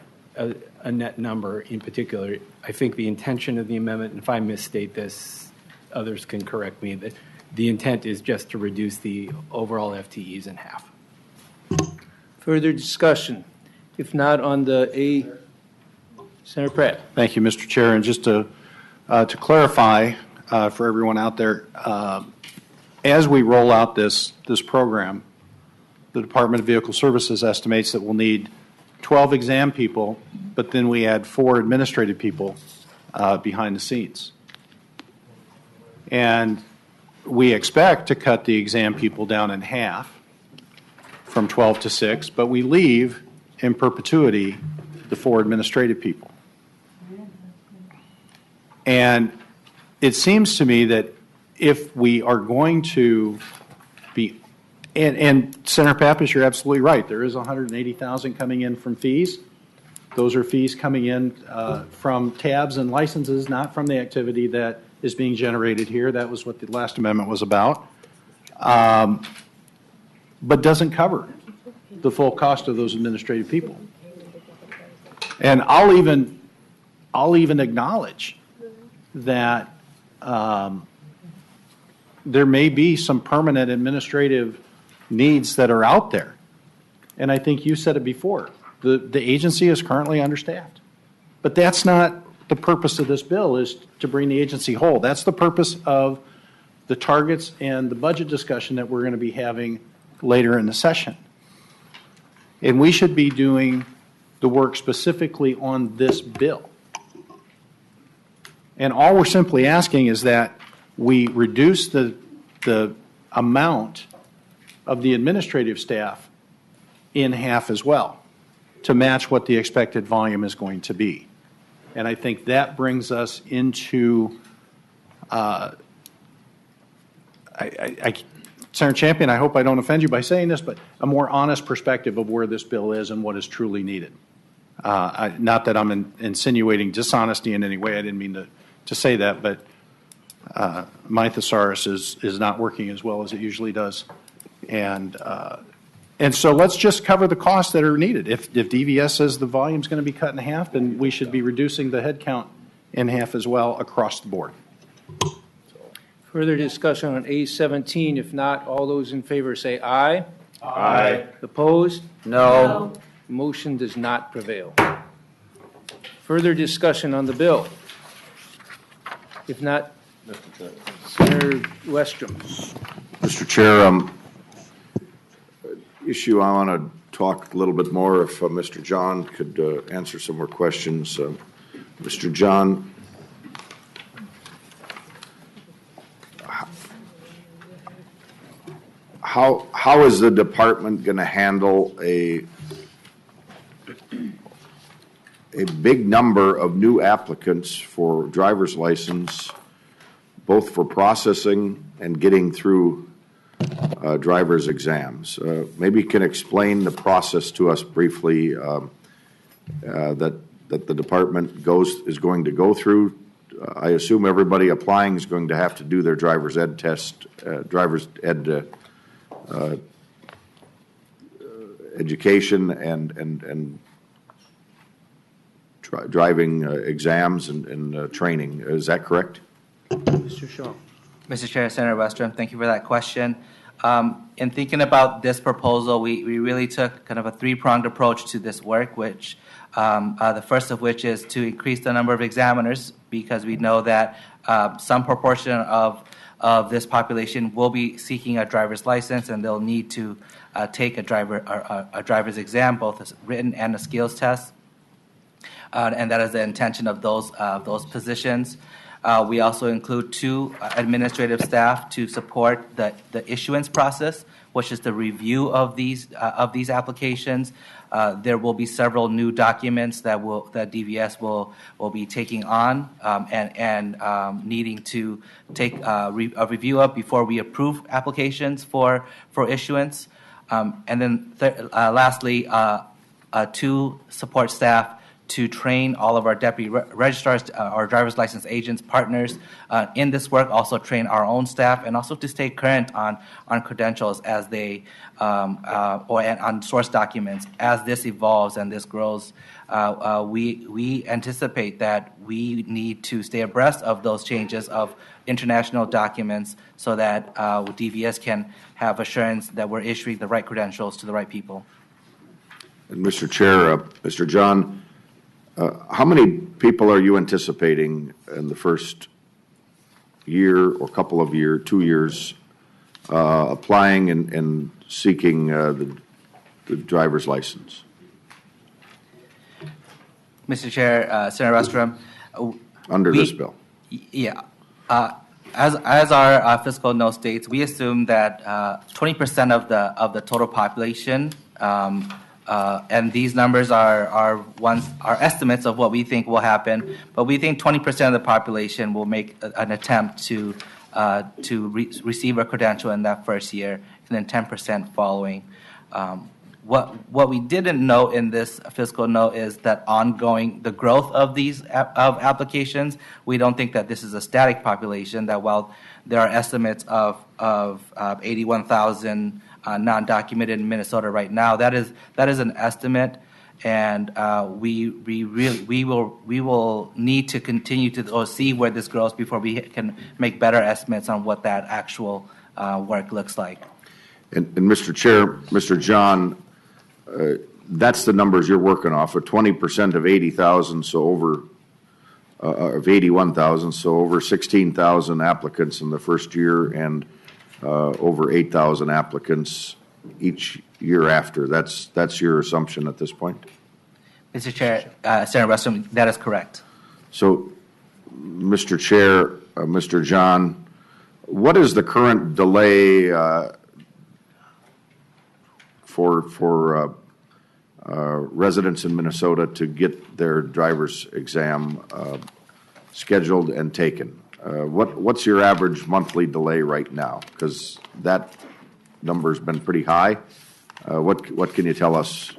number in particular. I think the intention of the amendment, and if I misstate this, others can correct me, that the intent is just to reduce the overall FTEs in half. Further discussion? If not, on the Senator Pratt. Thank you, Mr. Chair. And just to clarify for everyone out there, as we roll out this program, the Department of Vehicle Services estimates that we'll need 12 exam people, but then we add 4 administrative people behind the scenes. And we expect to cut the exam people down in half from 12 to 6, but we leave in perpetuity the 4 administrative people. And it seems to me that if we are going to be, and Senator Pappas, you're absolutely right, there is $180,000 coming in from fees. Those are fees coming in from tabs and licenses, not from the activity that is being generated here. That was what the last amendment was about. But doesn't cover the full cost of those administrative people. And I'll even acknowledge that there may be some permanent administrative needs that are out there. And I think you said it before. The agency is currently understaffed. But that's not the purpose of this bill, is to bring the agency whole. That's the purpose of the targets and the budget discussion that we're going to be having later in the session. And we should be doing the work specifically on this bill. And all we're simply asking is that we reduce the amount of the administrative staff in half as well to match what the expected volume is going to be. And I think that brings us into, Senator Champion, I hope I don't offend you by saying this, but a more honest perspective of where this bill is and what is truly needed. Not that I'm insinuating dishonesty in any way. I didn't mean to say that, but my thesaurus is not working as well as it usually does. And so let's just cover the costs that are needed. If DVS says the volume is going to be cut in half, then we should be reducing the head count in half as well across the board. Further discussion on A17? If not, all those in favor say aye. Aye. Opposed? No. Motion does not prevail. Further discussion on the bill? If not, Senator Westrom. Mr. Chair, issue I want to talk a little bit more if Mr. John could answer some more questions. Mr. John, how is the department going to handle a big number of new applicants for driver's license, both for processing and getting through driver's exams? Maybe you can explain the process to us briefly that the department is going to go through. I assume everybody applying is going to have to do their driver's ed test, education and driving exams and training. Is that correct? Mr. Shaw. Mr. Chair, Senator Westrom, thank you for that question. In thinking about this proposal, we really took kind of a three-pronged approach to this work, which the first of which is to increase the number of examiners, because we know that some proportion of this population will be seeking a driver's license, and they'll need to take a driver's exam, both a written and a skills test. And that is the intention of those positions. We also include 2 administrative staff to support the issuance process, which is the review of these applications. There will be several new documents that DVS will be taking on and needing to take a review of before we approve applications for issuance. And then lastly, 2 support staff to train all of our deputy registrars, our driver's license agents, partners in this work, also train our own staff, and also to stay current on credentials as they, or on source documents. As this evolves and this grows, we anticipate that we need to stay abreast of those changes of international documents so that DVS can have assurance that we're issuing the right credentials to the right people. And Mr. Chair, Mr. John, how many people are you anticipating in the first year or couple of years, 2 years, applying and seeking the driver's license? Mr. Chair, Senator Rostrom. Under this bill? Yeah. As our fiscal note states, we assume that 20% of the total population, and these numbers are estimates of what we think will happen, but we think 20% of the population will make an attempt to receive a credential in that first year, and then 10% following. What we didn't note in this fiscal note is that the growth of these applications. We don't think that this is a static population, that while there are estimates of 81,000 non-documented in Minnesota right now, that is an estimate, and we will need to continue to see where this grows before we can make better estimates on what that actual work looks like. And Mr. Chair, Mr. John, that's the numbers you're working off of, 20% of 80,000, so over of 81,000, so over 16,000 applicants in the first year, and over 8,000 applicants each year after. That's your assumption at this point? Mr. Chair, Senator Westrom, that is correct. So, Mr. Chair, Mr. John, what is the current delay for residents in Minnesota to get their driver's exam scheduled and taken? What's your average monthly delay right now? Because that number's been pretty high. What can you tell us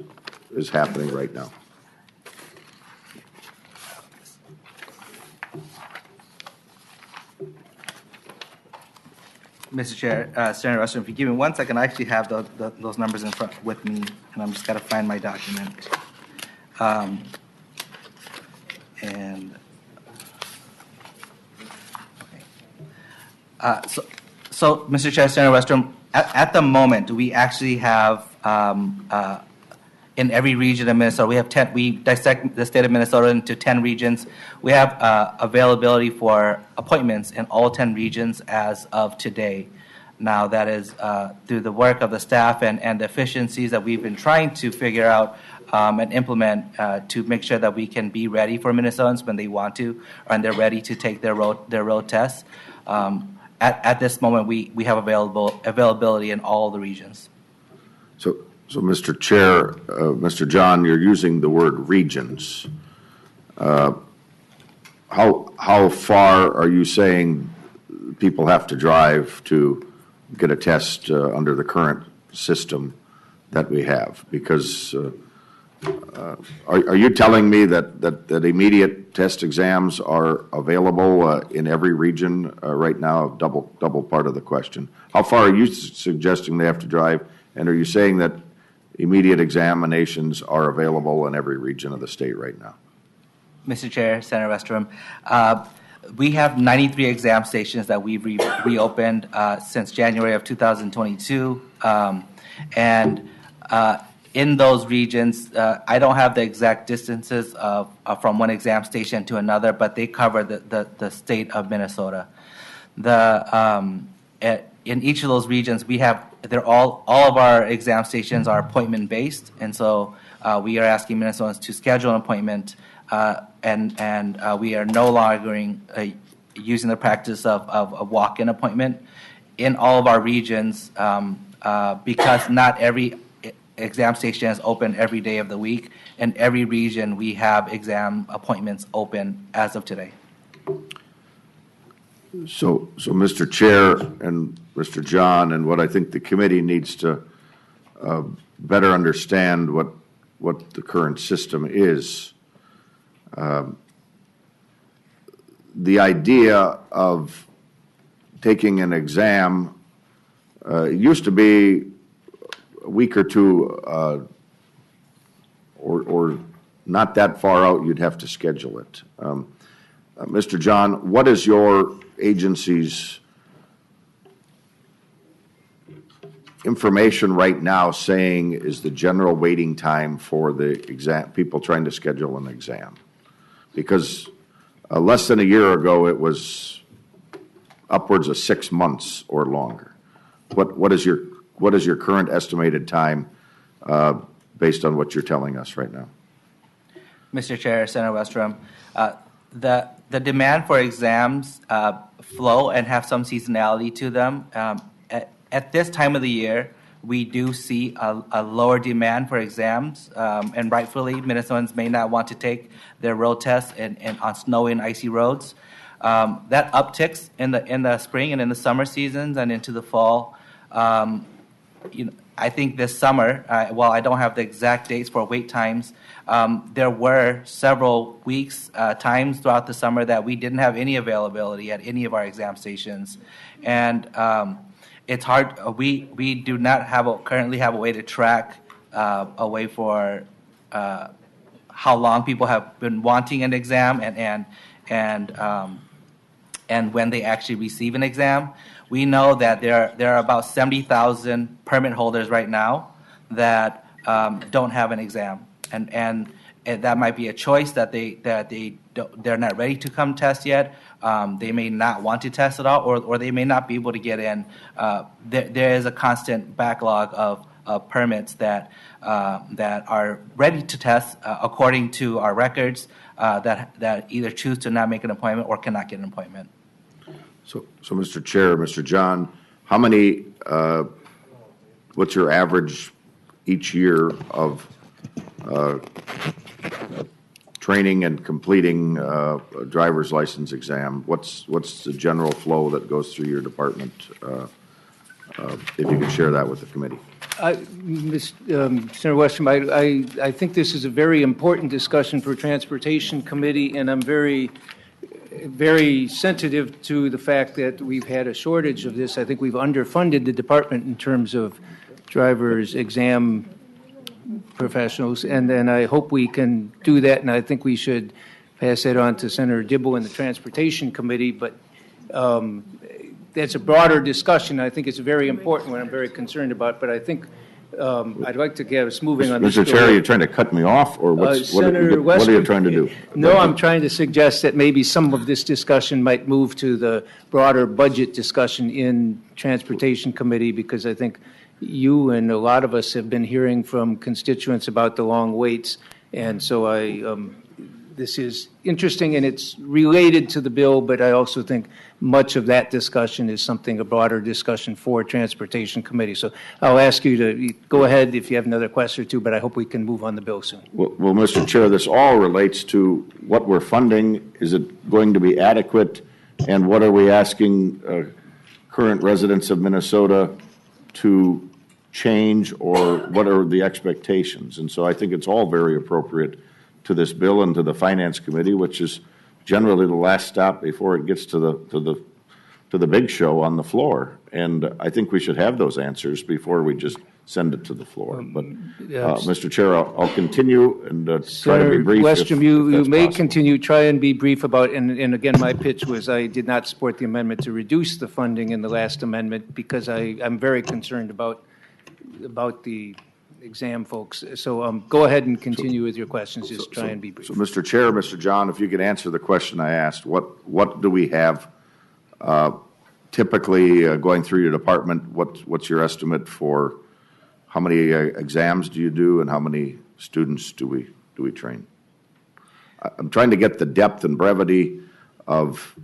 is happening right now? Mr. Chair, Senator Westrom, if you give me 1 second, I actually have those numbers in front with me, and I'm just got to find my document. So, Mr. Chair, Senator Westrom, at the moment, we actually have in every region of Minnesota, we have 10. We dissect the state of Minnesota into 10 regions. We have availability for appointments in all 10 regions as of today. Now, that is through the work of the staff and the efficiencies that we've been trying to figure out and implement to make sure that we can be ready for Minnesotans when they want to, and they're ready to take their road tests. At this moment, we have availability in all the regions. So, Mr. Chair, Mr. John, you're using the word regions. How far are you saying people have to drive to get a test under the current system that we have? Because are you telling me that immediate test exams are available in every region right now? Double part of the question. How far are you suggesting they have to drive? And are you saying that immediate examinations are available in every region of the state right now? Mr. Chair, Senator Westrom, we have 93 exam stations that we've reopened since January of 2022. And in those regions, I don't have the exact distances from one exam station to another, but they cover the state of Minnesota. In each of those regions, we have all of our exam stations are appointment based, and so we are asking Minnesotans to schedule an appointment, and we are no longer using the practice of a walk-in appointment in all of our regions because not every exam station is open every day of the week. In every region, we have exam appointments open as of today. So, Mr. Chair and Mr. John, and what I think the committee needs to better understand what the current system is. The idea of taking an exam used to be a week or two, or not that far out, you'd have to schedule it. Mr. John, what is your agency's information right now saying is the general waiting time for the exam, people trying to schedule an exam? Because less than a year ago, it was upwards of 6 months or longer. What is your current estimated time based on what you're telling us right now? Mr. Chair, Senator Westrom, the demand for exams flow and have some seasonality to them. At this time of the year, we do see a lower demand for exams, and rightfully, Minnesotans may not want to take their road tests on snowy and icy roads. That upticks in the spring and in the summer seasons and into the fall. I think this summer, while I don't have the exact dates for wait times, there were several weeks, times throughout the summer that we didn't have any availability at any of our exam stations. And it's hard, we do not currently have a way to track a way for how long people have been wanting an exam and when they actually receive an exam. We know that there are about 70,000 permit holders right now that don't have an exam, and that might be a choice that they're not ready to come test yet. They may not want to test at all, or they may not be able to get in. There is a constant backlog of permits that are ready to test according to our records that either choose to not make an appointment or cannot get an appointment. So Mr. Chair, Mr. John, how many, what's your average each year of training and completing a driver's license exam? What's the general flow that goes through your department? If you could share that with the committee. Senator Westrom, I think this is a very important discussion for Transportation Committee, and I'm very sensitive to the fact that we've had a shortage of this. I think we've underfunded the department in terms of driver's exam professionals, and I hope we can do that, and I think we should pass that on to Senator Dibble and the Transportation Committee, but that's a broader discussion. I think it's a very important one I'm very concerned about, but I think I'd like to get us moving on this. Mr. Chair, are you trying to cut me off, or what are you trying to do? No, I'm trying to suggest that maybe some of this discussion might move to the broader budget discussion in Transportation Committee, because I think you and a lot of us have been hearing from constituents about the long waits, and so this is interesting and it's related to the bill, but I also think much of that discussion is a broader discussion for Transportation Committee. So I'll ask you to go ahead if you have another question or two, but I hope we can move on the bill soon. Well, Mr. Chair, this all relates to what we're funding. Is it going to be adequate? And what are we asking current residents of Minnesota to change, or what are the expectations? And so I think it's all very appropriate to this bill and to the Finance Committee, which is generally the last stop before it gets to the big show on the floor. And I think we should have those answers before we just send it to the floor. But, Mr. Chair, I'll continue and try to be Senator brief. Westrom, if you that's may possible. continue. Try and be brief about, and again, my pitch was I did not support the amendment to reduce the funding in the last amendment because I'm very concerned about the exam folks. So go ahead and continue with your questions. Just try and be brief. So, Mr. Chair, Mr. John, if you could answer the question I asked, what do we have typically going through your department? What's your estimate for how many exams do you do and how many students do we train? I'm trying to get the depth and brevity of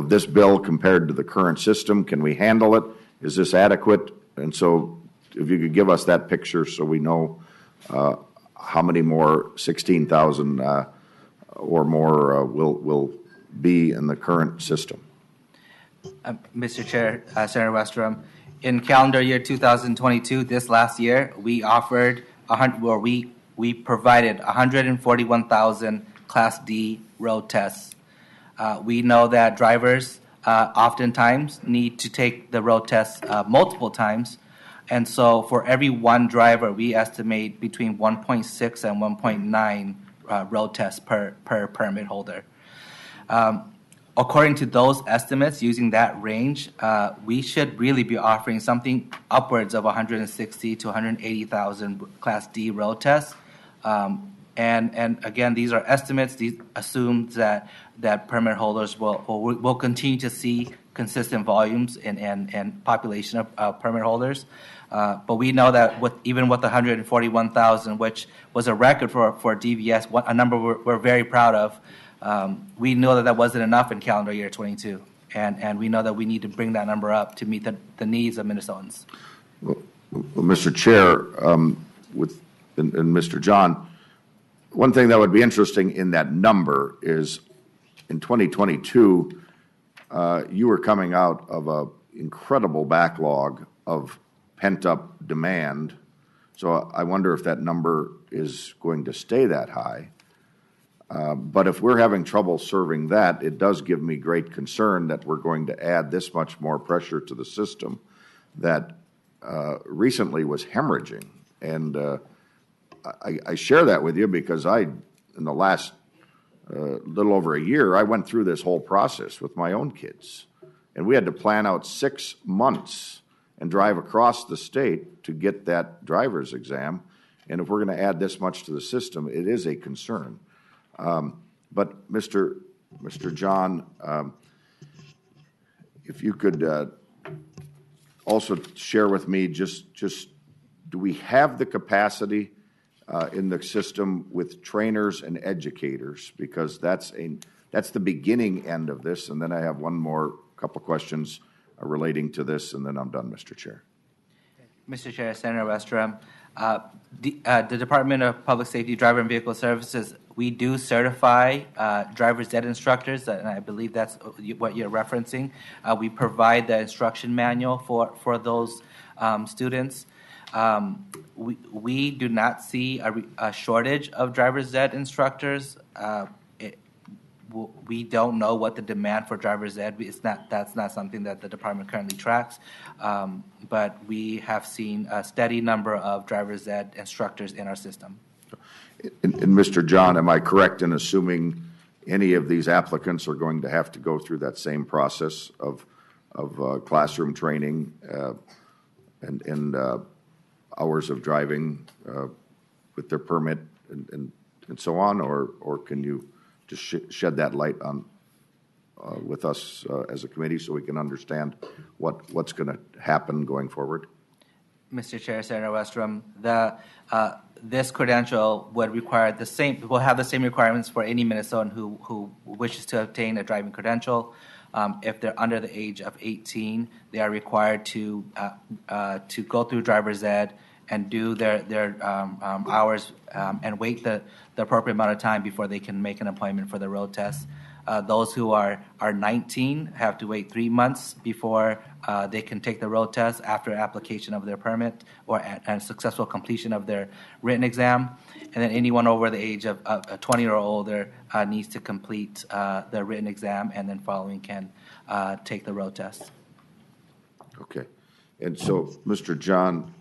this bill compared to the current system. Can we handle it? Is this adequate? And so if you could give us that picture so we know how many more 16,000 or more will be in the current system. Mr. Chair, Senator Westrom, in calendar year 2022, this last year, we offered we provided 141,000 Class D road tests. We know that drivers oftentimes need to take the road test multiple times. And so for every one driver, we estimate between 1.6 and 1.9 road tests per permit holder. According to those estimates, using that range, we should really be offering something upwards of 160 to 180,000 Class D road tests. And again, these are estimates. These assume that permit holders will continue to see consistent volumes and population of permit holders. But we know that even with 141,000, which was a record for DVS, a number we're very proud of, we know that wasn't enough in calendar year 22. And we know that we need to bring that number up to meet the needs of Minnesotans. Well, Mr. Chair, and Mr. John, one thing that would be interesting in that number is in 2022, you were coming out of an incredible backlog of pent-up demand. So I wonder if that number is going to stay that high. But if we're having trouble serving that, it does give me great concern that we're going to add this much more pressure to the system that recently was hemorrhaging. And I share that with you because in the last little over a year, I went through this whole process with my own kids. And we had to plan out 6 months and drive across the state to get that driver's exam. And if we're going to add this much to the system, it is a concern. But Mr. John, if you could also share with me just do we have the capacity in the system with trainers and educators? Because that's the beginning end of this. And then I have one more couple questions relating to this, and then I'm done, Mr. Chair. Mr. Chair, Senator Westrom, the Department of Public Safety Driver and Vehicle Services, we do certify driver's ed instructors, and I believe that's what you're referencing. We provide the instruction manual for those students. We do not see a shortage of driver's ed instructors. We don't know what the demand for driver's ed is. That's not something that the department currently tracks. But we have seen a steady number of driver's ed instructors in our system. And Mr. John, am I correct in assuming any of these applicants are going to have to go through that same process of classroom training and hours of driving with their permit and so on, or can you just shed that light on with us as a committee so we can understand what's going to happen going forward? Mr. Chair, Senator Westrom, this credential would require will have the same requirements for any Minnesotan who wishes to obtain a driving credential. If they're under the age of 18, they are required to go through driver's ed and do their hours and wait the appropriate amount of time before they can make an appointment for the road test. Those who are 19 have to wait 3 months before they can take the road test after application of their permit or and successful completion of their written exam. And then anyone over the age of 20 or older needs to complete the written exam and then following can take the road test. Okay. And so, Mr. John,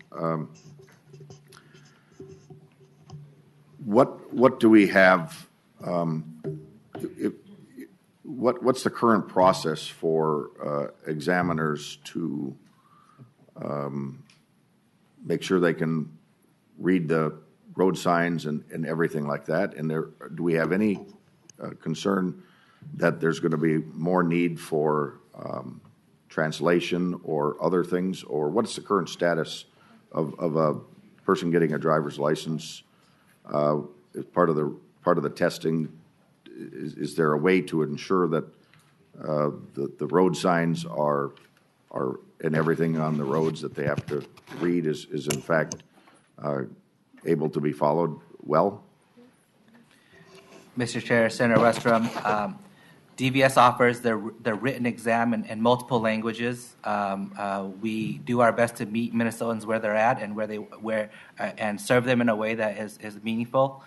what do we have, what's the current process for examiners to make sure they can read the road signs and everything like that? And do we have any concern that there's going to be more need for translation or other things? Or what's the current status of a person getting a driver's license as part of the testing? Is there a way to ensure that the road signs are and everything on the roads that they have to read is in fact able to be followed well? Mr. Chair, Senator Westrom, DVS offers the written exam in multiple languages. We do our best to meet Minnesotans where they're at and and serve them in a way that is meaningful.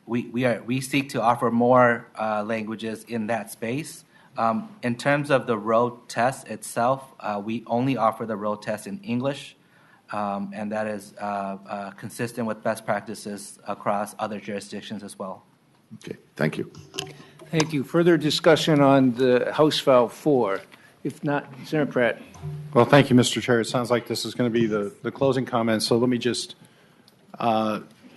We seek to offer more languages in that space. In terms of the road test itself, we only offer the road test in English, and that is consistent with best practices across other jurisdictions as well. Okay, thank you. Thank you. Further discussion on the House File 4? If not, Senator Pratt. Well, thank you, Mr. Chair. It sounds like this is going to be the closing comments, so let me just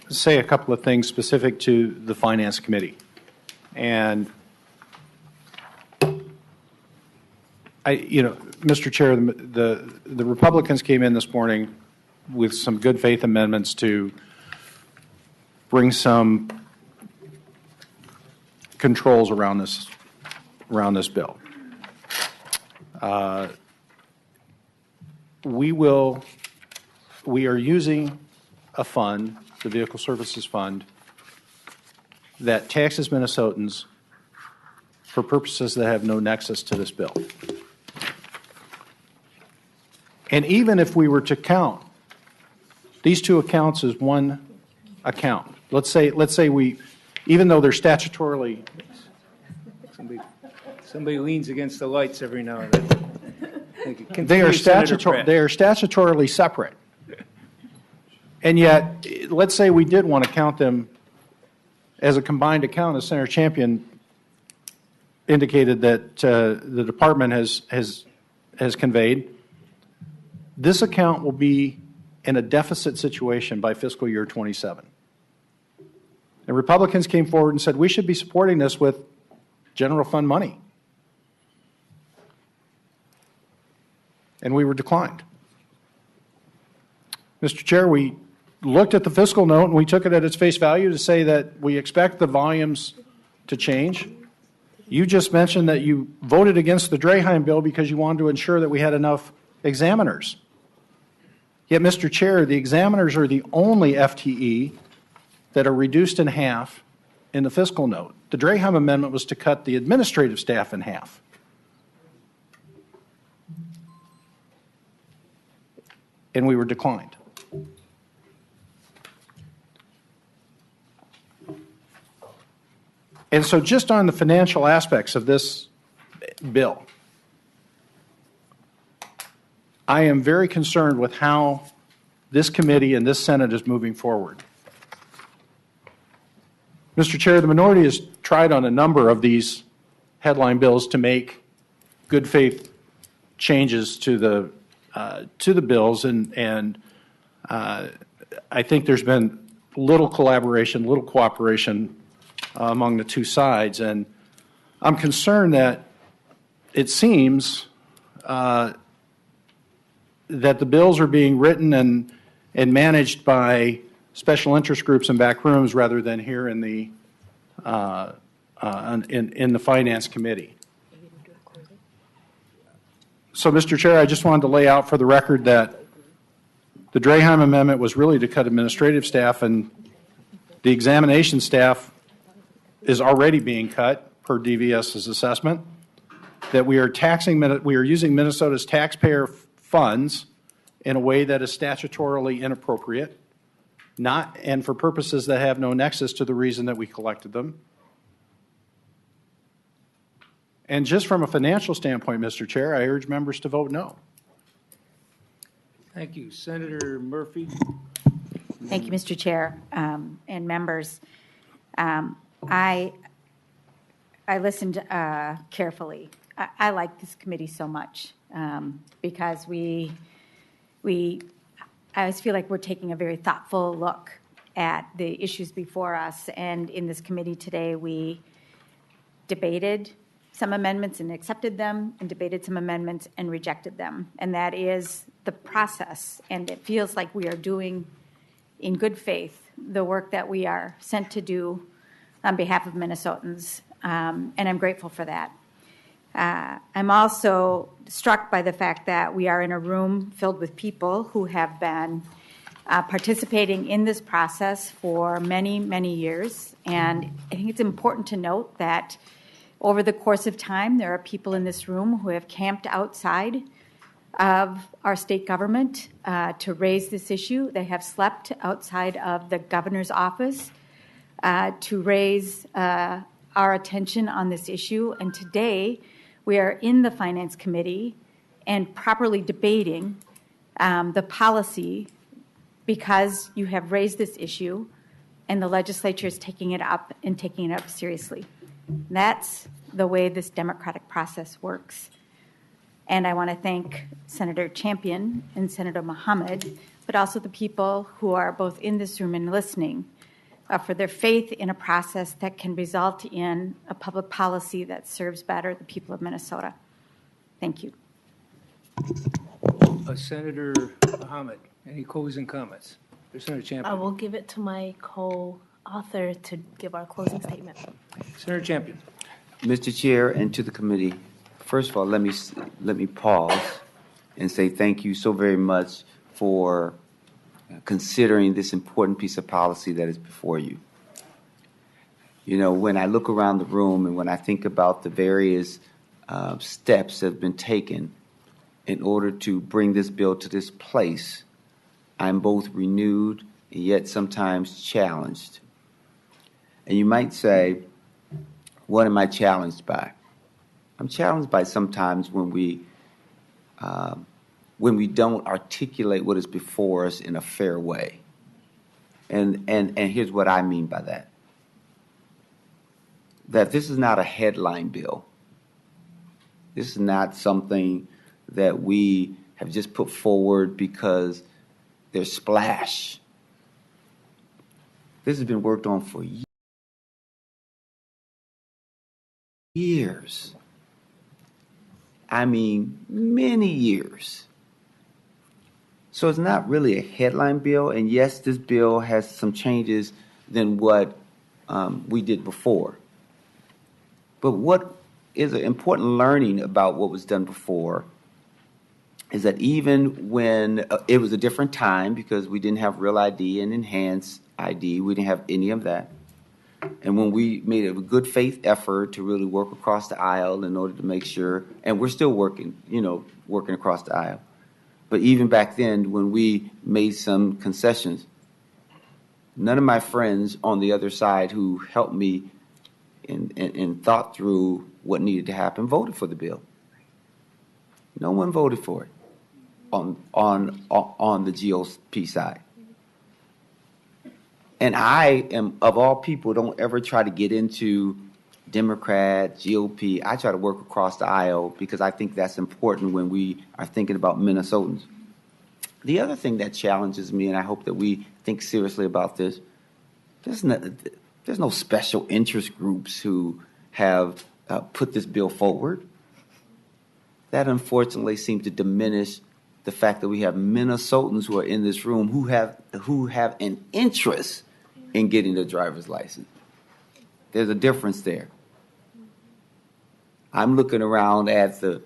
say a couple of things specific to the Finance Committee. And Mr. Chair, the Republicans came in this morning with some good faith amendments to bring some controls around this bill. We are using a fund, the Vehicle Services Fund, that taxes Minnesotans for purposes that have no nexus to this bill. And even if we were to count these two accounts as one account, let's say we, even though they're statutorily, Somebody leans against the lights every now and then. they are Continue, statutorily separate. And yet, let's say we did want to count them as a combined account, as Senator Champion indicated that the department has conveyed. This account will be in a deficit situation by fiscal year 27. And Republicans came forward and said we should be supporting this with general fund money. And we were declined. Mr. Chair, we looked at the fiscal note and we took it at its face value to say that we expect the volumes to change. You just mentioned that you voted against the Draheim bill because you wanted to ensure that we had enough examiners. Yet, Mr. Chair, the examiners are the only FTE that are reduced in half in the fiscal note. The Draheim amendment was to cut the administrative staff in half. And we were declined. And so just on the financial aspects of this bill, I am very concerned with how this committee and this Senate is moving forward. Mr. Chair, the minority has tried on a number of these headline bills to make good faith changes to the bills, and I think there's been little collaboration, little cooperation among the two sides, and I'm concerned that it seems that the bills are being written and managed by special interest groups in back rooms rather than here in the Finance Committee. So, Mr. Chair, I just wanted to lay out for the record that the Draheim amendment was really to cut administrative staff, and the examination staff is already being cut per DVS's assessment. That we are using Minnesota's taxpayer funds in a way that is statutorily inappropriate, and for purposes that have no nexus to the reason that we collected them. And just from a financial standpoint, Mr. Chair, I urge members to vote no. Thank you. Senator Murphy? Thank you, Mr. Chair, and members. I listened carefully. I like this committee so much because I always feel like we're taking a very thoughtful look at the issues before us. And in this committee today, we debated some amendments and accepted them, and debated some amendments and rejected them. And that is the process. And it feels like we are doing, in good faith, the work that we are sent to do on behalf of Minnesotans. And I'm grateful for that. I'm also struck by the fact that we are in a room filled with people who have been participating in this process for many, many years. And I think it's important to note that over the course of time, there are people in this room who have camped outside of our state government to raise this issue. They have slept outside of the governor's office to raise our attention on this issue. And today, we are in the Finance Committee and properly debating the policy because you have raised this issue and the legislature is taking it up and taking it up seriously. That's the way this democratic process works. And I want to thank Senator Champion and Senator Mohammed, but also the people who are both in this room and listening for their faith in a process that can result in a public policy that serves better the people of Minnesota. Thank you. Senator Mohammed, any closing comments? Senator Champion. I will give it to my co-author to give our closing statement. Senator Champion. Mr. Chair, and to the committee, first of all, let me pause and say thank you so very much for considering this important piece of policy that is before you. You know, when I look around the room and when I think about the various steps that have been taken in order to bring this bill to this place, I'm both renewed and yet sometimes challenged. And you might say, what am I challenged by? I'm challenged by sometimes when we don't articulate what is before us in a fair way. And here's what I mean by that. That this is not a headline bill. This is not something that we have just put forward because there's splash. This has been worked on for years. I mean, many years. So it's not really a headline bill, and yes, this bill has some changes than what we did before. But what is an important learning about what was done before is that even when it was a different time, because we didn't have Real ID and Enhanced ID, we didn't have any of that. And when we made a good faith effort to really work across the aisle in order to make sure, and we're still working across the aisle. But even back then, when we made some concessions, none of my friends on the other side who helped me and thought through what needed to happen voted for the bill. No one voted for it on the GOP side. And I am, of all people, don't ever try to get into Democrat, GOP. I try to work across the aisle because I think that's important when we are thinking about Minnesotans. The other thing that challenges me, and I hope that we think seriously about this, there's no special interest groups who have put this bill forward. That unfortunately seems to diminish the fact that we have Minnesotans who are in this room who have an interest in getting a driver's license. There's a difference there. I'm looking around at the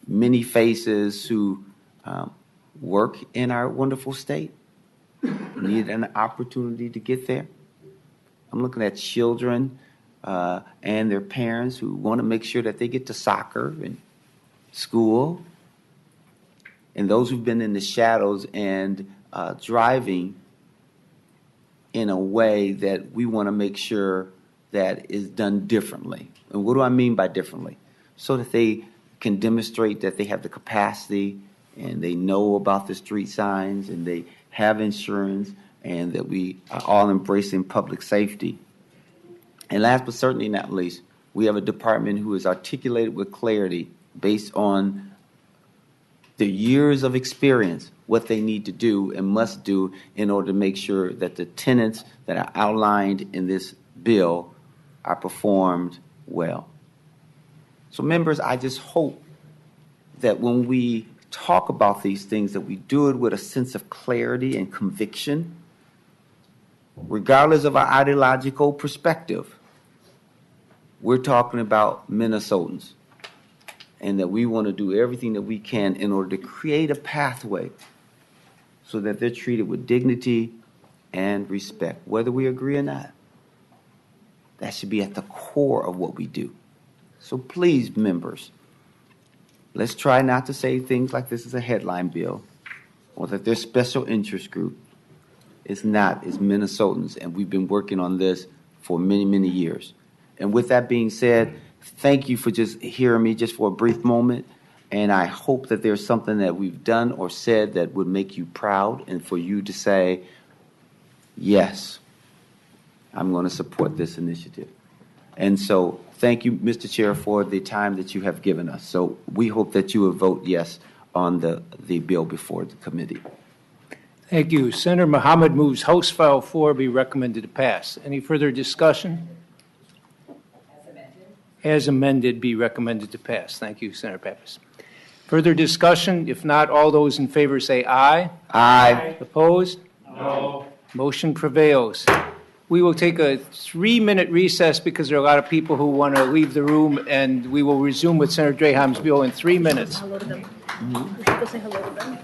many faces who work in our wonderful state, need an opportunity to get there. I'm looking at children and their parents who want to make sure that they get to soccer and school, and those who've been in the shadows and driving in a way that we want to make sure that is done differently. And what do I mean by differently? So that they can demonstrate that they have the capacity and they know about the street signs, and they have insurance, and that we are all embracing public safety. And last but certainly not least, we have a department who is articulated with clarity based on the years of experience, what they need to do and must do in order to make sure that the tenets that are outlined in this bill are performed well. So members, I just hope that when we talk about these things, that we do it with a sense of clarity and conviction, regardless of our ideological perspective. We're talking about Minnesotans, and that we want to do everything that we can in order to create a pathway so that they're treated with dignity and respect, whether we agree or not. That should be at the core of what we do. So please, members, let's try not to say things like this is a headline bill or that there's special interest group. It's not. It's Minnesotans, and we've been working on this for many, many years. And with that being said, thank you for just hearing me just for a brief moment, and I hope that there's something that we've done or said that would make you proud and for you to say, yes, I'm going to support this initiative. And so thank you, Mr. Chair, for the time that you have given us. So we hope that you will vote yes on the bill before the committee. Thank you. Senator Mohammed moves House File 4 be recommended to pass. Any further discussion? As amended, be recommended to pass. Thank you, Senator Pappas. Further discussion? If not, all those in favor say aye. Aye. Opposed? No. Motion prevails. We will take a 3-minute recess because there are a lot of people who want to leave the room, and we will resume with Senator Draham's bill in 3 minutes. Hello to them. We should go say hello to them.